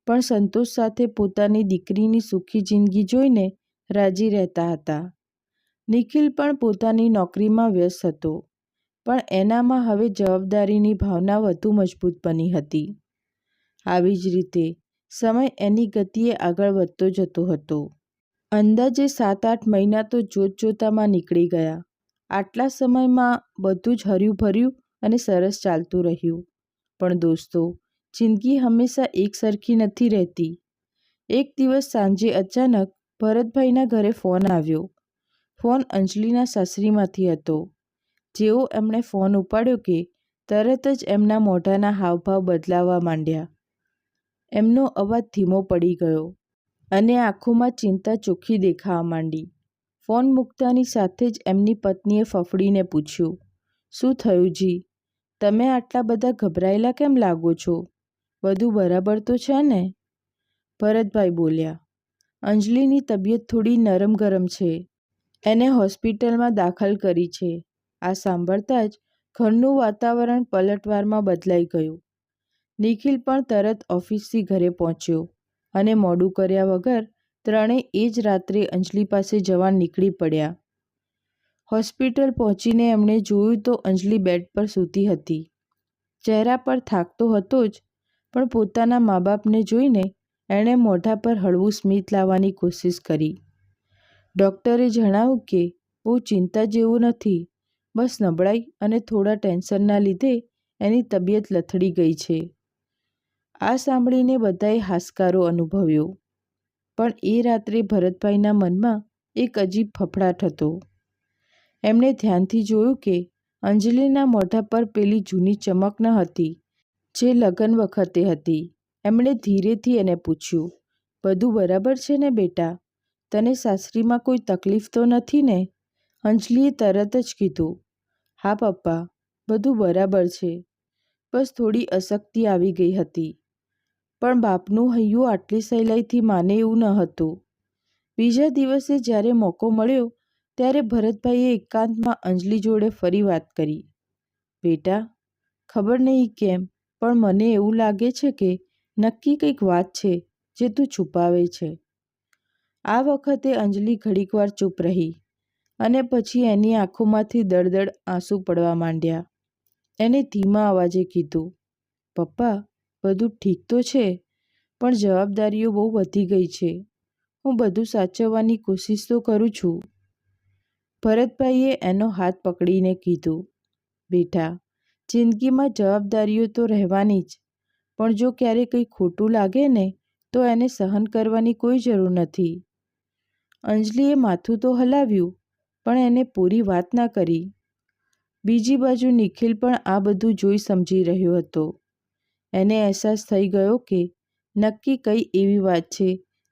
પણ સંતોષ સાથે પોતાની દીકરીની સુખી જિંદગી જોઈને રાજી રહેતા હતા. નિખિલ પણ પોતાની નોકરીમાં વ્યસ્ત હતો, પણ એનામાં હવે જવાબદારીની ભાવના વધુ મજબૂત બની હતી. આવી જ રીતે સમય એની ગતિએ આગળ વધતો જતો હતો. અંદાજે 7-8 મહિના તો જોતજોતામાં નીકળી ગયા. આટલા સમયમાં બધું જ હર્યુંભર્યું અને સરસ ચાલતું રહ્યું. પણ દોસ્તો, જિંદગી હંમેશા એકસરખી નથી રહેતી. એક દિવસ સાંજે અચાનક ભરતભાઈના ઘરે ફોન આવ્યો. ફોન અંજલિના સાસરીમાંથી હતો. જેવો એમણે ફોન ઉપાડ્યો કે તરત જ એમના મોઢાના હાવભાવ બદલાવા માંડ્યા. એમનો અવાજ ધીમો પડી ગયો અને આંખોમાં ચિંતા ચોખ્ખી દેખાવા માંડી. ફોન મૂકતાની સાથે જ એમની પત્નીએ ફફડીને પૂછ્યું, શું થયું જી? તમે આટલા બધા ગભરાયેલા કેમ લાગો છો? બધું બરાબર તો છે ને? ભરતભાઈ બોલ્યા, અંજલિની તબિયત થોડી નરમ ગરમ છે. એને હોસ્પિટલમાં દાખલ કરી છે. આ સાંભળતા જ ઘરનું વાતાવરણ પલટવારમાં બદલાઈ ગયું. નિખિલ પણ તરત ઓફિસથી ઘરે પહોંચ્યો અને મોડું કર્યા વગર ત્રણેય એ જ રાત્રે અંજલિ પાસે જવા નીકળી પડ્યા. હોસ્પિટલ પહોંચીને એમણે જોયું તો અંજલિ બેડ પર સૂતી હતી. ચહેરા પર થાક તો હતો જ, પણ પોતાના મા બાપને જોઈને એણે મોઢા પર હળવું સ્મિત લાવવાની કોશિશ કરી. ડૉક્ટરે જણાવ્યું કે બહુ ચિંતા જેવું નથી, બસ નબળાઈ અને થોડા ટેન્શનના લીધે એની તબિયત લથડી ગઈ છે. આ સાંભળીને બધાએ હાશકારો અનુભવ્યો. પણ એ રાત્રે ભરતભાઈના મનમાં એક અજીબ ફફડાટ હતો. એમણે ધ્યાનથી જોયું કે અંજલિના મોઢા પર પેલી જૂની ચમક ન હતી જે લગ્ન વખતે હતી. એમણે ધીરેથી એને પૂછ્યું, બધું બરાબર છે ને બેટા? તને સાસરીમાં કોઈ તકલીફ તો નથી ને? અંજલિએ તરત જ કીધું, હા પપ્પા, બધું બરાબર છે, બસ થોડી અશક્તિ આવી ગઈ હતી. પણ બાપનું હૈયું આટલી સહેલાઈથી માને એવું ન હતું. બીજા દિવસે જ્યારે મોકો મળ્યો ત્યારે ભરતભાઈએ એકાંતમાં અંજલિ જોડે ફરી વાત કરી. બેટા, ખબર નહીં કેમ, પણ મને એવું લાગે છે કે નક્કી કંઈક વાત છે જે તું છુપાવે છે. આ વખતે અંજલિ ઘડીકવાર ચૂપ રહી અને પછી એની આંખોમાંથી દળદળ આંસુ પડવા માંડ્યા. એને ધીમા અવાજે કીધું, પપ્પા, બધું ઠીક તો છે, પણ જવાબદારીઓ બહુ વધી ગઈ છે. હું બધું સાચવવાની કોશિશ તો કરું છું. ભરતભાઈએ એનો હાથ પકડીને કીધું, બેટા, જિંદગીમાં જવાબદારીઓ તો રહેવાની જ, પણ જો ક્યારે કંઈ ખોટું લાગે ને તો એને સહન કરવાની કોઈ જરૂર નથી. અંજલિએ માથું તો હલાવ્યું, પણ એને પૂરી વાત ના કરી. બીજી બાજુ નિખિલ પણ આ બધું જોઈ સમજી રહ્યો હતો. એને અહેસાસ થઈ ગયો કે નક્કી કઈ એવી વાત છે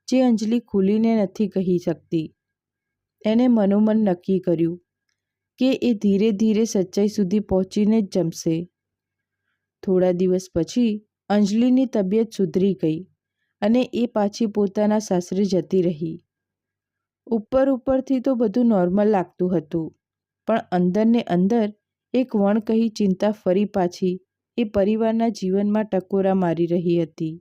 જે અંજલિ ખુલીને નથી કહી શકતી. એને મનોમન નક્કી કર્યું કે એ ધીરે ધીરે સચ્ચાઈ સુધી પહોંચીને જ જમશે. થોડા દિવસ પછી અંજલિની તબિયત સુધરી ગઈ અને એ પાછી પોતાના સાસરે જતી રહી. ઉપરથી તો બધું નોર્મલ લાગતું હતું, પણ અંદરને અંદર એક વણકહી ચિંતા ફરી પાછી એ પરિવારના જીવનમાં ટકોરા મારી રહી હતી.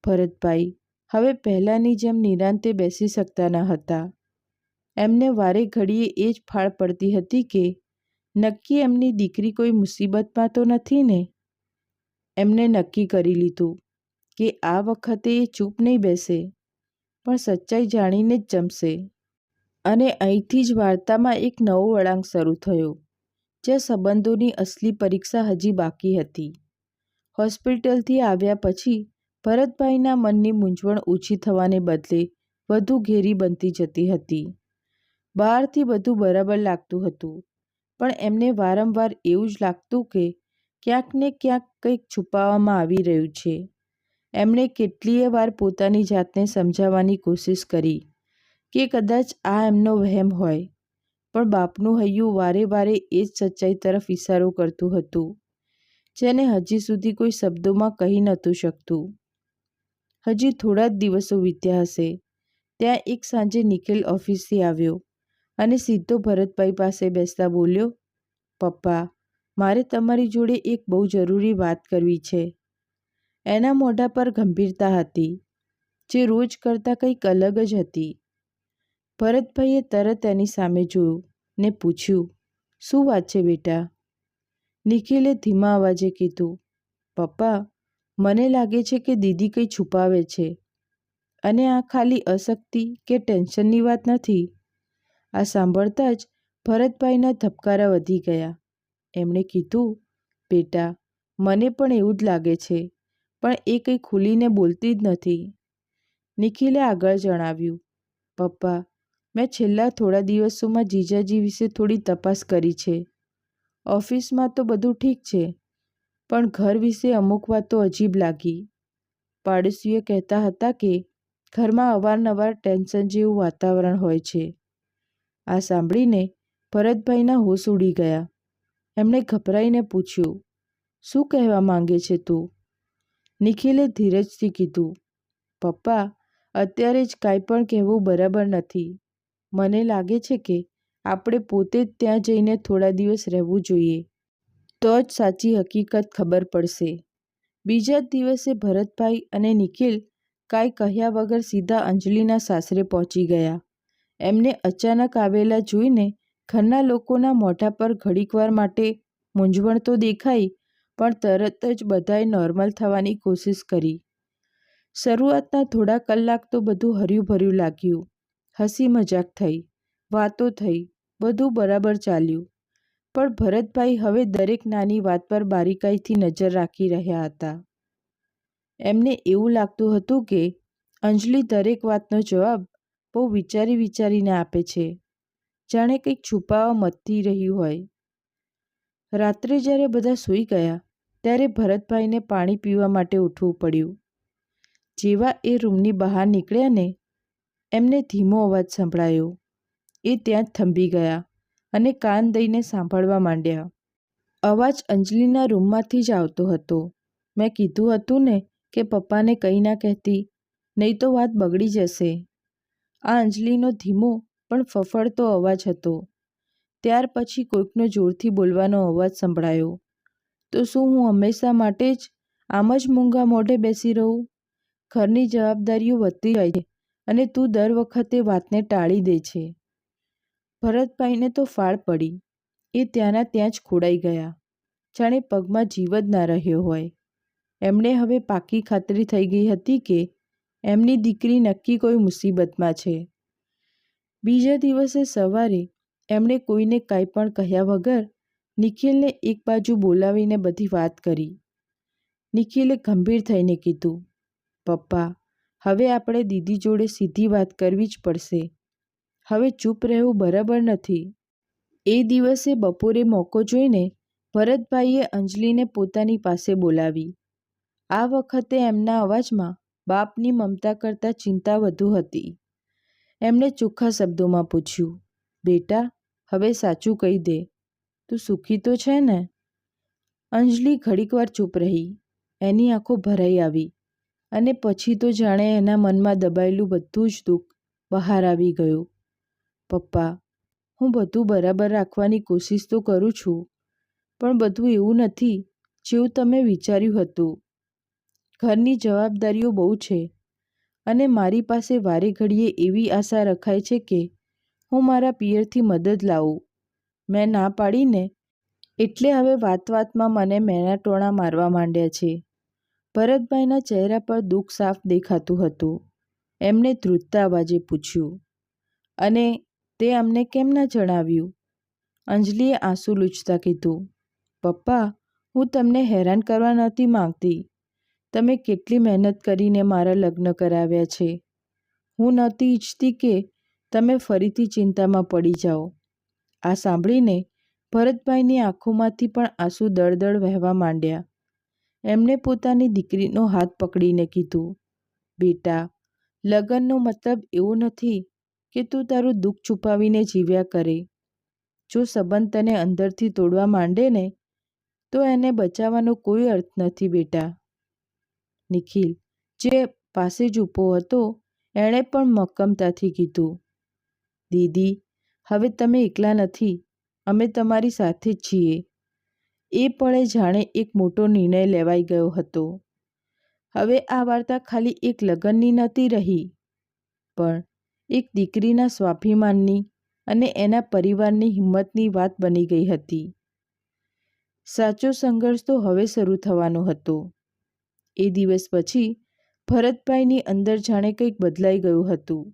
ભરતભાઈ હવે પહેલાંની જેમ નિરાંતે બેસી શકતા ન હતા. એમને વારે ઘડીએ એ જ ફાળ પડતી હતી કે નક્કી એમની દીકરી કોઈ મુસીબતમાં તો નથી ને? એમને નક્કી કરી લીધું કે આ વખતે એ ચૂપ નહીં બેસે, પણ સચ્ચાઈ જાણીને જ જમશે. અને અહીંથી જ વાર્તામાં એક નવો વળાંક શરૂ થયો, જ્યાં સંબંધોની અસલી પરીક્ષા હજી બાકી હતી. હોસ્પિટલથી આવ્યા પછી ભરતભાઈના મનની મૂંઝવણ ઓછી થવાને બદલે વધુ ઘેરી બનતી જતી હતી. બહારથી બધું બરાબર લાગતું હતું, પણ એમને વારંવાર એવું જ લાગતું કે ક્યાંક ને ક્યાંક કંઈક છુપાવવામાં આવી રહ્યું છે. એમણે કેટલીય વાર પોતાની જાતને સમજાવવાની કોશિશ કરી કે કદાચ આ એમનો વહેમ હોય, પણ બાપનું હૈયું વારે વારે એ જ સચ્ચાઈ તરફ ઇશારો કરતું હતું, જેને હજી સુધી કોઈ શબ્દોમાં કહી નહોતું શકતું. હજી થોડા જ દિવસો વીત્યા હશે ત્યાં એક સાંજે નિખિલ ઓફિસથી આવ્યો અને સીધો ભરતભાઈ પાસે બેસતા બોલ્યો, પપ્પા, મારે તમારી જોડે એક બહુ જરૂરી વાત કરવી છે. એના મોઢા પર ગંભીરતા હતી, જે રોજ કરતાં કંઈક અલગ જ હતી. ભરતભાઈએ તરત એની સામે જોયું ને પૂછ્યું, શું વાત છે બેટા? નિખિલે ધીમા અવાજે કીધું, પપ્પા, મને લાગે છે કે દીદી કંઈ છુપાવે છે, અને આ ખાલી અશક્તિ કે ટેન્શનની વાત નથી. આ સાંભળતા જ ભરતભાઈના ધબકારા વધી ગયા. એમણે કીધું, બેટા, મને પણ એવું જ લાગે છે, પણ એ કંઈ ખુલીને બોલતી જ નથી. નિખિલે આગળ જણાવ્યું, પપ્પા, મેં છેલ્લા થોડા દિવસોમાં જીજાજી વિશે થોડી તપાસ કરી છે. ઓફિસમાં તો બધું ઠીક છે, પણ ઘર વિશે અમુક વાતો અજીબ લાગી. પાડોશીઓ કહેતા હતા કે ઘરમાં અવારનવાર ટેન્શન જેવું વાતાવરણ હોય છે. આ સાંભળીને ભરતભાઈના હોશ ઉડી ગયા. એમણે ગભરાઈને પૂછ્યું, શું કહેવા માંગે છે તું? નિખિલે ધીરજથી કીધું, પપ્પા, અત્યારે જ કાંઈ પણ કહેવું બરાબર નથી. મને લાગે છે કે આપણે પોતે જ ત્યાં જઈને થોડા દિવસ રહેવું જોઈએ. તો જ સાચી હકીકત ખબર પડશે. બીજા જ દિવસે ભરતભાઈ અને નિખિલ કાંઈ કહ્યા વગર સીધા અંજલિના સાસરે પહોંચી ગયા. એમને અચાનક આવેલા જોઈને ઘરના લોકોના મોઢા પર ઘડીકવાર માટે મૂંઝવણ તો દેખાઈ, પણ તરત જ બધાએ નોર્મલ થવાની કોશિશ કરી. શરૂઆતના થોડા કલાક તો બધું હર્યું-ભર્યું લાગ્યું. હસી મજાક થઈ, વાતો થઈ, બધું બરાબર ચાલ્યું. પણ ભરતભાઈ હવે દરેક નાની વાત પર બારીકાઈથી નજર રાખી રહ્યા હતા. એમને એવું લાગતું હતું કે અંજલિ દરેક વાતનો જવાબ બહુ વિચારીને આપે છે, જાણે કંઈક છુપાવવા મથતી રહ્યું હોય. રાત્રે જ્યારે બધા સૂઈ ગયા ત્યારે ભરતભાઈને પાણી પીવા માટે ઉઠવું પડ્યું. જેવા એ રૂમની બહાર નીકળ્યા ને એમને ધીમો અવાજ સંભળાયો. એ ત્યાં જ થંભી ગયા અને કાન દઈને સાંભળવા માંડ્યા. અવાજ અંજલિના રૂમમાંથી જ આવતો હતો. મેં કીધું હતું ને કે પપ્પાને કંઈ ના કહેતી, નહીં તો વાત બગડી જશે. આ અંજલિનો ધીમો પણ ફફડતો અવાજ હતો. ત્યાર પછી કોઈકનો જોરથી બોલવાનો અવાજ સંભળાયો. તો શું હું હંમેશા માટે જ આમ જ મૂંગા મોઢે બેસી રહું? ઘરની જવાબદારીઓ વધતી જાય છે અને તું દર વખતે વાતને ટાળી દે છે. ભરતભાઈને તો ફાળ પડી. એ ત્યાંના ત્યાં જ ખોડાઈ ગયા, જાણે પગમાં જીવ જ ના રહ્યો હોય. એમણે હવે પાકી ખાતરી થઈ ગઈ હતી કે એમની દીકરી નક્કી કોઈ મુસીબતમાં છે. બીજા દિવસે સવારે એમણે કોઈને કાંઈ પણ કહ્યા વગર નિખિલને એક બાજુ બોલાવીને બધી વાત કરી. નિખિલે ગંભીર થઈને કીધું, પપ્પા, હવે આપણે દીદી જોડે સીધી વાત કરવી જ પડશે. હવે ચૂપ રહેવું બરાબર નથી. એ દિવસે બપોરે મોકો જોઈને ભરતભાઈએ અંજલિને પોતાની પાસે બોલાવી. આ વખતે એમના અવાજમાં બાપની મમતા કરતાં ચિંતા વધુ હતી. એમણે ચોખ્ખા શબ્દોમાં પૂછ્યું, બેટા, હવે સાચું કહી દે, તું સુખી તો છે ને? અંજલિ ઘડીકવાર ચૂપ રહી. એની આંખો ભરાઈ આવી અને પછી તો જાણે એના મનમાં દબાયેલું બધું જ દુઃખ બહાર આવી ગયું. પપ્પા, હું બધું બરાબર રાખવાની કોશિશ તો કરું છું, પણ બધું એવું નથી જેવું તમે વિચાર્યું હતું. ઘરની જવાબદારીઓ બહુ છે અને મારી પાસે વારે ઘડીએ એવી આશા રખાય છે કે હું મારા પિયરથી મદદ લાવું. મેં ના પાડીને એટલે હવે વાતમાં મને મેણાટોણા મારવા માંડ્યા છે. ભરતભાઈના ચહેરા પર દુઃખ સાફ દેખાતું હતું. એમણે ધ્રુજતા અવાજે પૂછ્યું, અને તે અમને કેમ ના જણાવ્યું? અંજલિએ આંસુ લૂછતા કીધું, પપ્પા, હું તમને હેરાન કરવા નહોતી માંગતી. તમે કેટલી મહેનત કરીને મારા લગ્ન કરાવ્યા છે. હું નહોતી ઈચ્છતી કે તમે ફરીથી ચિંતામાં પડી જાઓ. આ સાંભળીને ભરતભાઈની આંખોમાંથી પણ આંસુ દળ-દળ વહેવા માંડ્યા. એમણે પોતાની દીકરીનો હાથ પકડીને કીધું, બેટા, લગ્નનો મતલબ એવો નથી કે તું તારું દુઃખ છુપાવીને જીવ્યા કરે. જો સંબંધ તને અંદરથી તોડવા માંડે ને તો એને બચાવવાનો કોઈ અર્થ નથી, બેટા. નિખિલ, જે પાસે જ ઊભો હતો, એણે પણ મક્કમતાથી કીધું, દીદી, હવે તમે એકલા નથી, અમે તમારી સાથે જ છીએ. એ પળે જાણે એક મોટો નિર્ણય લેવાઈ ગયો હતો. હવે આ વાર્તા ખાલી એક લગ્નની નહોતી રહી, પણ એક દીકરીના સ્વાભિમાનની અને એના પરિવારની હિંમતની વાત બની ગઈ હતી. સાચો સંઘર્ષ તો હવે શરૂ થવાનો હતો. એ દિવસ પછી ભરતભાઈની અંદર જાણે કંઈક બદલાઈ ગયું હતું.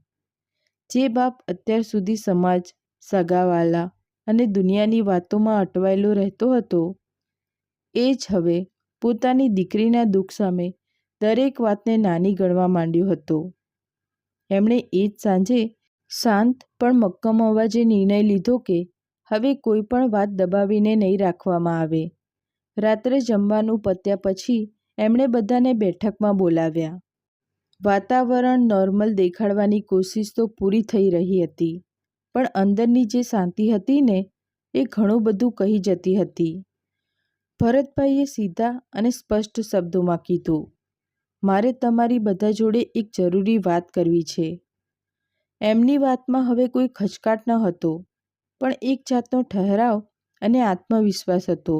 જે બાપ અત્યાર સુધી સમાજ, સગાવાલા અને દુનિયાની વાતોમાં અટવાયેલો રહેતો હતો, એ જ હવે પોતાની દીકરીના દુઃખ સામે દરેક વાતને નાની ગણવા માંડ્યો હતો. એમણે એ જ સાંજે શાંત પણ મક્કમ અવાજે નિર્ણય લીધો કે હવે કોઈ પણ વાત દબાવીને નહીં રાખવામાં આવે. રાત્રે જમવાનું પત્યા પછી એમણે બધાને બેઠકમાં બોલાવ્યા. વાતાવરણ નોર્મલ દેખાડવાની કોશિશ તો પૂરી થઈ રહી હતી, પણ અંદરની જે શાંતિ હતી ને એ ઘણું બધું કહી જતી હતી. ભરતભાઈએ સીધા અને સ્પષ્ટ શબ્દોમાં કીધું, મારે તમારી બધા જોડે એક જરૂરી વાત કરવી છે. એમની વાતમાં હવે કોઈ ખચકાટ ન હતો, પણ એક જાતનો ઠહેરાવ અને આત્મવિશ્વાસ હતો.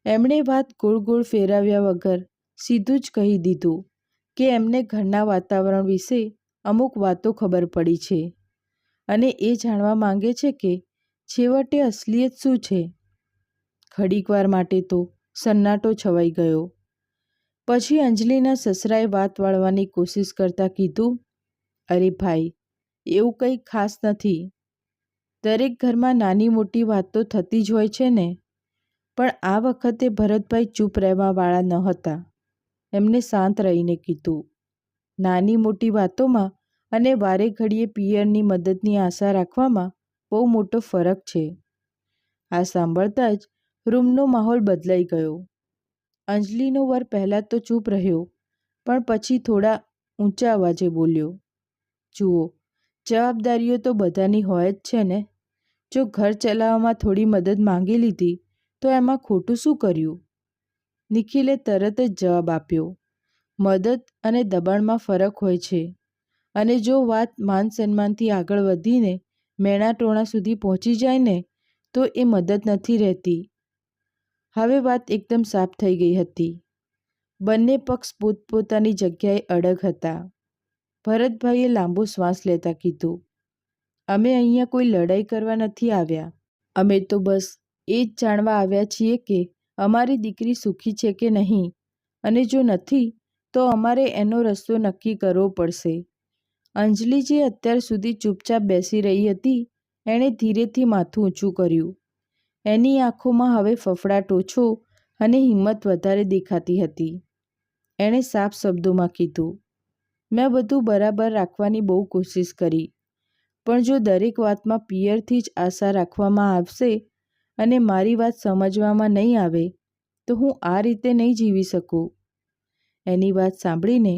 એમણે વાત ગોળ ગોળ ફેરવ્યા વગર સીધું જ કહી દીધું કે એમને ઘરના વાતાવરણ વિશે અમુક વાતો ખબર પડી છે અને એ જાણવા માંગે છે કે છેવટે અસલિયત શું છે. ઘડીકવાર માટે તો સન્નાટો છવાઈ ગયો. પછી અંજલિના સસરાએ વાત વાળવાની કોશિશ કરતાં કીધું, અરે ભાઈ, એવું કંઈ ખાસ નથી. દરેક ઘરમાં નાની મોટી વાત તો થતી જ હોય છે ને. પણ આ વખતે ભરતભાઈ ચૂપ રહેવાવાળા ન હતા. એમને શાંત રહીને કીધું, નાની મોટી વાતોમાં અને વારે ઘડીએ પિયરની મદદની આશા રાખવામાં બહુ મોટો ફરક છે. આ સાંભળતા જ રૂમનો માહોલ બદલાઈ ગયો. અંજલિનો વર પહેલાં તો ચૂપ રહ્યો, પણ પછી થોડા ઊંચા અવાજે બોલ્યો, જુઓ, જવાબદારીઓ તો બધાની હોય જ છે ને. જો ઘર ચલાવવામાં થોડી મદદ માંગી લીધી તો એમાં ખોટું શું કર્યું? નિખિલે તરત જ જવાબ આપ્યો, મદદ અને દબાણમાં ફરક હોય છે, અને જો વાત માન સન્માનથી આગળ વધીને મેણાટોણા સુધી પહોંચી જાય ને તો એ મદદ નથી રહેતી. હવે વાત એકદમ સાફ થઈ ગઈ હતી. બંને પક્ષ પોતપોતાની જગ્યાએ અડગ હતા. ભરતભાઈએ લાંબો શ્વાસ લેતા કીધું, અમે અહીંયા કોઈ લડાઈ કરવા નથી આવ્યા. અમે તો બસ એ જ જાણવા આવ્યા છીએ કે અમારી દીકરી સુખી છે કે નહીં, અને જો નથી તો અમારે એનો રસ્તો નક્કી કરવો પડશે. અંજલિ, જે અત્યાર સુધી ચૂપચાપ બેસી રહી હતી, એણે ધીરેથી માથું ઊંચું કર્યું. એની આંખોમાં હવે ફફડાટ ઓછો અને હિંમત વધારે દેખાતી હતી. એણે સાફ શબ્દોમાં કીધું, મેં બધું બરાબર રાખવાની બહુ કોશિશ કરી, પણ જો દરેક વાતમાં પિયરથી જ આશા રાખવામાં આવશે અને મારી વાત સમજવામાં નહીં આવે તો હું આ રીતે નહીં જીવી શકું. એની વાત સાંભળીને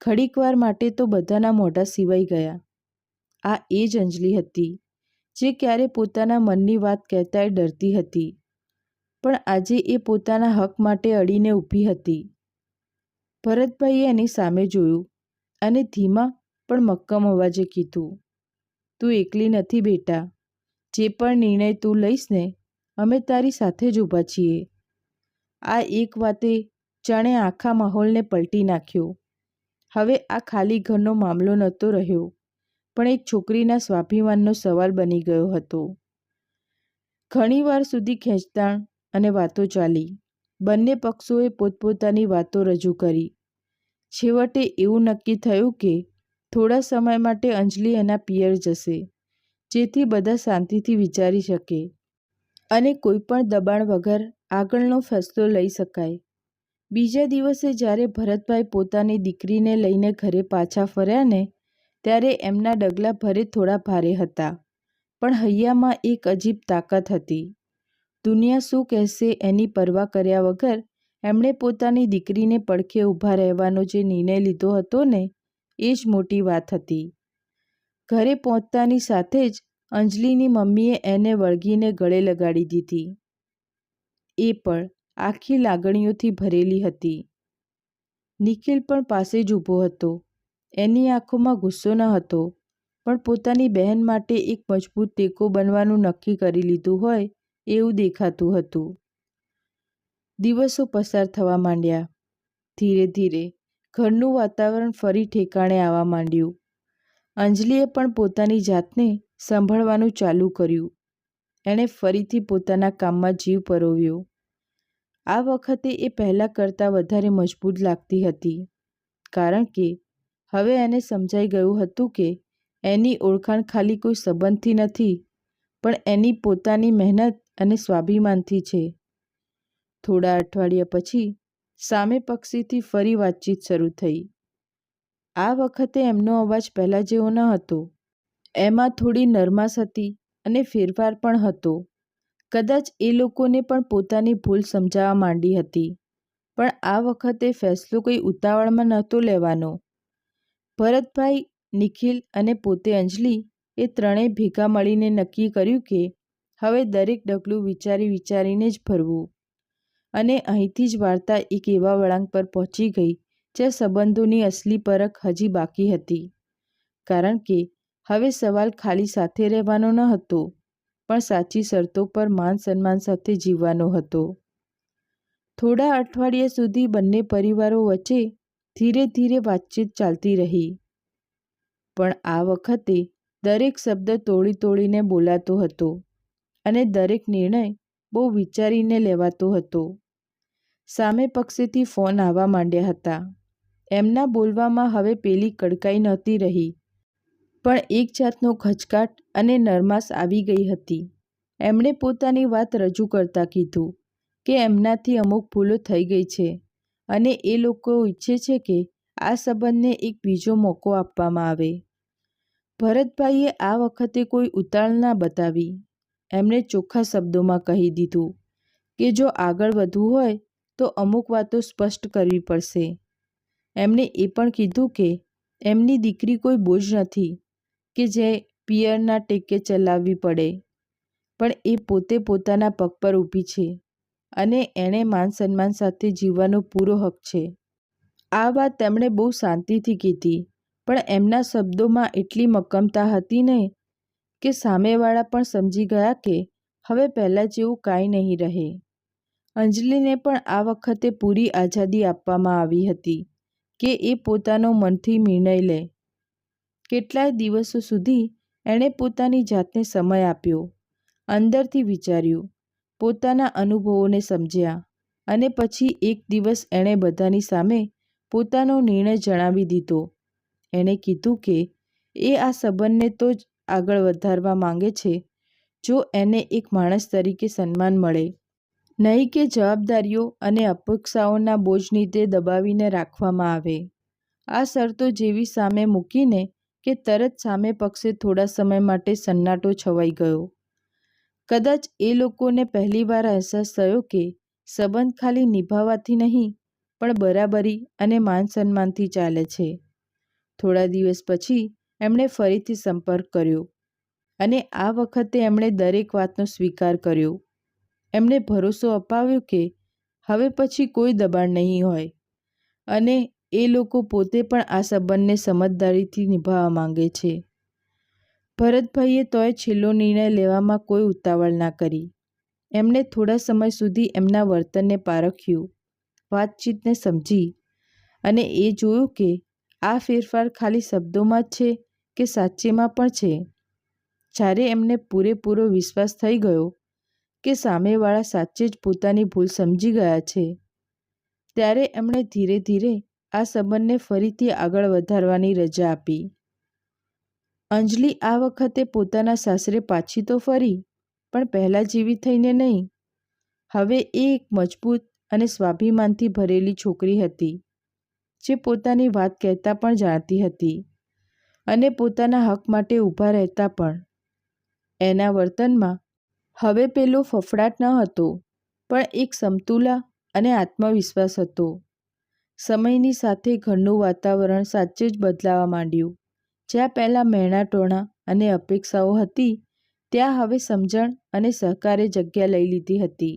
ઘડીકવાર માટે તો બધાના મોઢા સિવાઈ ગયા. આ એ જ અંજલિ હતી જે ક્યારે પોતાના મનની વાત કહેતાંય ડરતી હતી, પણ આજે એ પોતાના હક માટે અડીને ઊભી હતી. ભરતભાઈએ એની સામે જોયું અને ધીમા પણ મક્કમ અવાજે કીધું, તું એકલી નથી બેટા. જે પણ નિર્ણય તું લઈશ ને, અમે તારી સાથે જ ઊભા છીએ. આ એક વાતે જાણે આખા માહોલને પલટી નાખ્યો. હવે આ ખાલી ઘરનો મામલો નહોતો રહ્યો, પણ એક છોકરીના સ્વાભિમાનનો સવાલ બની ગયો હતો. ઘણી વાર સુધી ખેંચતાણ અને વાતો ચાલી. બંને પક્ષોએ પોતપોતાની વાતો રજૂ કરી. છેવટે એવું નક્કી થયું કે થોડા સમય માટે અંજલિ એના પિયર જશે, જેથી બધા શાંતિથી વિચારી શકે અને કોઈ પણ દબાણ વગર આગળનો ફેસલો લઈ શકાય. બીજા દિવસે જ્યારે ભરતભાઈ પોતાની દીકરીને લઈને ઘરે પાછા ફર્યા ને, ત્યારે એમના ડગલા ભરે થોડા ભારે હતા, પણ હૈયામાં એક અજીબ તાકાત હતી. દુનિયા શું કહેશે એની પરવા કર્યા વગર એમણે પોતાની દીકરીને પડખે ઊભા રહેવાનો જે નિર્ણય લીધો હતો ને, એ જ મોટી વાત હતી. ઘરે પહોંચતાની સાથે જ અંજલિની મમ્મીએ એને વળગીને ગળે લગાડી દીધી. એ પણ આખી લાગણીઓથી ભરેલી હતી. નિખિલ પણ પાસે જ ઊભો હતો. એની આંખોમાં ગુસ્સો ન હતો, પણ પોતાની બહેન માટે એક મજબૂત ટેકો બનવાનું નક્કી કરી લીધું હોય એવું દેખાતું હતું. દિવસો પસાર થવા માંડ્યા. ધીરે ધીરે ઘરનું વાતાવરણ ફરી ઠેકાણે આવવા માંડ્યું. અંજલિએ પણ પોતાની જાતને સંભાળવાનું ચાલુ કર્યું. એણે ફરીથી પોતાના કામમાં જીવ પરોવ્યો. આ વખતે એ પહેલાં કરતાં વધારે મજબૂત લાગતી હતી, કારણ કે હવે એને સમજાઈ ગયું હતું કે એની ઓળખાણ ખાલી કોઈ સંબંધથી નથી, પણ એની પોતાની મહેનત અને સ્વાભિમાનથી છે. થોડા અઠવાડિયા પછી સામે પક્ષેથી ફરી વાતચીત શરૂ થઈ. આ વખતે એમનો અવાજ પહેલાં જેવો ન હતો. એમાં થોડી નરમાશ હતી અને ફેરફાર પણ હતો. કદાચ એ લોકોને પણ પોતાની ભૂલ સમજાવવા માંડી હતી, પણ આ વખતે ફેસલો કોઈ ઉતાવળમાં નહોતો લેવાનો. ભરતભાઈ, નિખિલ અને પોતે અંજલિ એ ત્રણેય ભેગા મળીને નક્કી કર્યું કે હવે દરેક ડગલું વિચારી વિચારીને જ ભરવું. અને અહીંથી જ વાર્તા એક એવા વળાંક પર પહોંચી ગઈ જ્યાં સંબંધોની અસલી પરખ હજી બાકી હતી, કારણ કે હવે સવાલ ખાલી સાથે રહેવાનો ન હતો, પણ સાચી શરતો પર માન સન્માન સાથે જીવવાનો હતો. થોડા અઠવાડિયા સુધી બંને પરિવારો વચ્ચે ધીરે ધીરે વાતચીત ચાલતી રહી, પણ આ વખતે દરેક શબ્દ તોડી તોડીને બોલાતો હતો અને દરેક નિર્ણય બહુ વિચારીને લેવાતો હતો. સામે પક્ષેથી ફોન આવવા માંડ્યા હતા. એમના બોલવામાં હવે પેલી કડકાઈ નહોતી રહી, પણ એક જાતનો ખચકાટ અને નરમાશ આવી ગઈ હતી. એમણે પોતાની વાત રજૂ કરતાં કીધું કે એમનાથી અમુક ભૂલો થઈ ગઈ છે અને એ લોકો ઈચ્છે છે કે આ સંબંધને એક બીજો મોકો આપવામાં આવે. ભરતભાઈએ આ વખતે કોઈ ઉતાવળ ના બતાવી. એમણે ચોખ્ખા શબ્દોમાં કહી દીધું કે જો આગળ વધવું હોય તો અમુક વાતો સ્પષ્ટ કરવી પડશે. એમણે એ પણ કીધું કે એમની દીકરી કોઈ બોજ નથી કે જે પિયરના ટેકે ચલાવવી પડે, પણ એ પોતે પોતાના પગ પર ઊભી છે અને એણે માન સન્માન સાથે જીવવાનો પૂરો હક છે. આ વાત તેમણે બહુ શાંતિથી કીધી, પણ એમના શબ્દોમાં એટલી મક્કમતા હતી ને કે સામેવાળા પણ સમજી ગયા કે હવે પહેલાં જેવું કાંઈ નહીં રહે. અંજલિને પણ આ વખતે પૂરી આઝાદી આપવામાં આવી હતી કે એ પોતાનો મનથી નિર્ણય લે. કેટલાય દિવસો સુધી એણે પોતાની જાતને સમય આપ્યો, અંદરથી વિચાર્યું, પોતાના અનુભવોને સમજ્યા અને પછી એક દિવસ એણે બધાની સામે પોતાનો નિર્ણય જણાવી દીધો. એણે કીધું કે એ આ સંબંધને તો જ આગળ વધારવા માંગે છે જો એને એક માણસ તરીકે સન્માન મળે, નહીં કે જવાબદારીઓ અને અપેક્ષાઓના બોજ નીચે દબાવીને રાખવામાં આવે. આ શરતો જેવી સામે મૂકીને કે તરત સામે પક્ષે થોડા સમય માટે સન્નાટો છવાઈ ગયો. કદાચ એ લોકોને પહેલીવાર અહેસાસ થયો કે સંબંધ ખાલી નિભાવવાથી નહીં, પણ બરાબરી અને માન સન્માનથી ચાલે છે. થોડા દિવસ પછી એમણે ફરીથી સંપર્ક કર્યો અને આ વખતે એમણે દરેક વાતનો સ્વીકાર કર્યો. એમણે ભરોસો અપાવ્યો કે હવે પછી કોઈ દબાણ નહીં હોય અને એ લોકો પોતે પણ આ સંબંધને સમજદારીથી નિભાવવા માંગે છે. ભરતભાઈએ તોય છેલ્લો નિર્ણય લેવામાં કોઈ ઉતાવળ ના કરી. એમણે થોડા સમય સુધી એમના વર્તનને પારખ્યું, વાતચીતને સમજી અને એ જોયું કે આ ફેરફાર ખાલી શબ્દોમાં જ છે કે સાચેમાં પણ છે. જ્યારે એમને પૂરેપૂરો વિશ્વાસ થઈ ગયો કે સામેવાળા સાચે જ પોતાની ભૂલ સમજી ગયા છે, ત્યારે એમણે ધીરે ધીરે આ સંબંધને ફરીથી આગળ વધારવાની રજા આપી. અંજલિ આ વખતે પોતાના સાસરે પાછી તો ફરી, પણ પહેલાં જેવી થઈને નહીં. હવે એ એક મજબૂત અને સ્વાભિમાનથી ભરેલી છોકરી હતી, જે પોતાની વાત કહેતા પણ જાણતી હતી અને પોતાના હક માટે ઊભા રહેતા પણ. એના વર્તનમાં હવે પેલો ફફડાટ ન હતો, પણ એક સમતુલા અને આત્મવિશ્વાસ હતો. સમયની સાથે ઘરનું વાતાવરણ સાચે જ બદલાવા માંડ્યું. જ્યાં પહેલાં મહેણાટોણા અને અપેક્ષાઓ હતી, ત્યાં હવે સમજણ અને સહકારે જગ્યા લઈ લીધી હતી.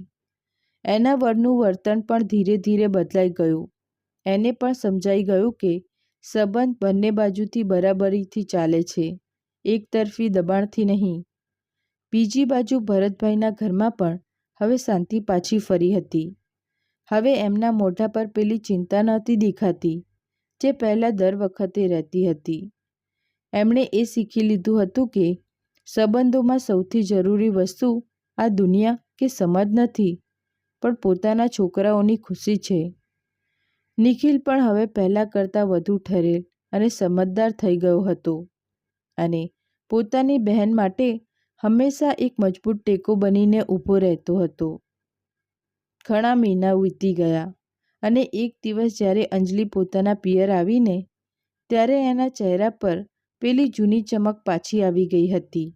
એના વરનું વર્તન પણ ધીરે ધીરે બદલાઈ ગયું. એને પણ સમજાઈ ગયું કે સંબંધ બંને બાજુથી બરાબરીથી ચાલે છે, એકતરફી દબાણથી નહીં. બીજી બાજુ ભરતભાઈના ઘરમાં પણ હવે શાંતિ પાછી ફરી હતી. હવે એમના મોઢા પર પેલી ચિંતા નહોતી દેખાતી જે પહેલાં દર વખતે રહેતી હતી. એમણે એ શીખી લીધું હતું કે સંબંધોમાં સૌથી જરૂરી વસ્તુ આ દુનિયા કે સમજ નથી, પણ પોતાના છોકરાઓની ખુશી છે. નિખિલ પણ હવે પહેલાં કરતાં વધુ ઠરેલ અને સમજદાર થઈ ગયો હતો અને પોતાની બહેન માટે હંમેશા એક મજબૂત ટેકો બનીને ઊભો રહેતો હતો. ઘણા મહિના વીતી ગયા અને એક દિવસ જ્યારે અંજલિ પોતાના પિયર આવીને, ત્યારે એના ચહેરા પર પેલી જૂની ચમક પાછી આવી ગઈ હતી.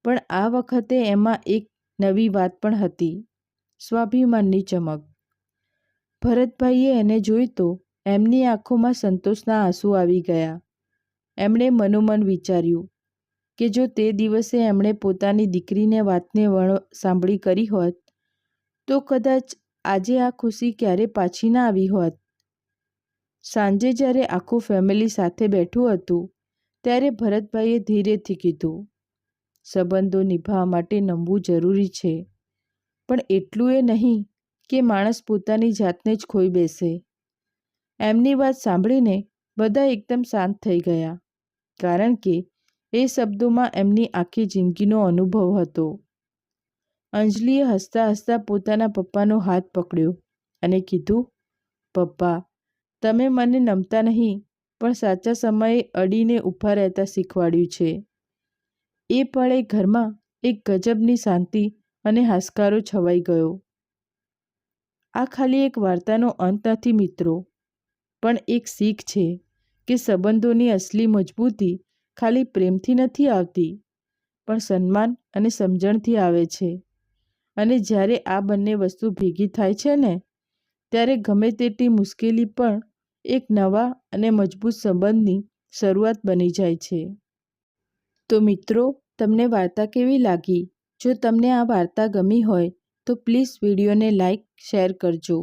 પણ આ વખતે એમાં એક નવી વાત પણ હતી, સ્વાભિમાનની ચમક. ભરતભાઈએ એને જોઈ તો એમની આંખોમાં સંતોષના આંસુ આવી ગયા. એમણે મનોમન વિચાર્યું કે જો તે દિવસે એમણે પોતાની દીકરીને વાતને સાંભળી કરી હોત, તો કદાચ આજે આ ખુશી ક્યારે પાછી ના આવી હોત. સાંજે જ્યારે આખું ફેમિલી સાથે બેઠું હતું ત્યારે ભરતભાઈએ ધીરેથી કીધું, સંબંધો નિભાવવા માટે નમવું જરૂરી છે, પણ એટલું એ નહીં કે માણસ પોતાની જાતને જ ખોઈ બેસે. એમની વાત સાંભળીને બધા એકદમ શાંત થઈ ગયા, કારણ કે એ શબ્દોમાં એમની આખી જિંદગીનો અનુભવ હતો. અંજલિએ હસતા હસતા પોતાના પપ્પાનો હાથ પકડ્યો અને કીધું, પપ્પા, તમે મને નમતા નહીં, પણ સાચા સમયે અડીને ઊભા રહેતા શીખવાડ્યું છે. એ પળે ઘરમાં એક ગજબની શાંતિ અને હાશકારો છવાઈ ગયો. આ ખાલી એક વાર્તાનો અંત નથી મિત્રો, પણ એક શીખ છે કે સંબંધોની અસલી મજબૂતી ખાલી પ્રેમથી નથી આવતી, પણ સન્માન અને સમજણથી આવે છે. અને જ્યારે આ બંને વસ્તુ ભેગી થાય છે ને, ત્યારે ગમે તેટલી મુશ્કેલી પણ એક નવા અને મજબૂત સંબંધની શરૂઆત બની જાય છે. તો મિત્રો, તમને વાર્તા કેવી લાગી? જો તમને આ વાર્તા ગમી હોય તો પ્લીઝ વિડીયોને લાઈક, શેર કરજો.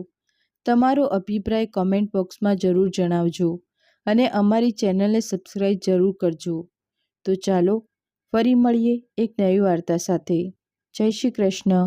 તમારો અભિપ્રાય કોમેન્ટ બોક્સમાં જરૂર જણાવજો અને અમારી ચેનલને સબસ્ક્રાઈબ જરૂર કરજો. તો ચાલો ફરી મળીએ એક નવી વાર્તા સાથે. જય શ્રી કૃષ્ણ.